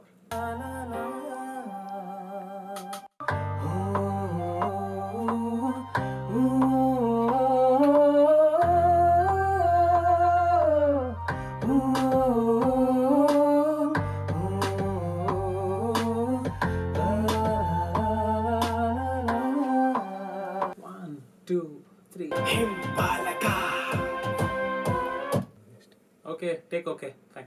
Speaker 10: 1 2 3 हिम्बालका ओके टेक ओके फाइन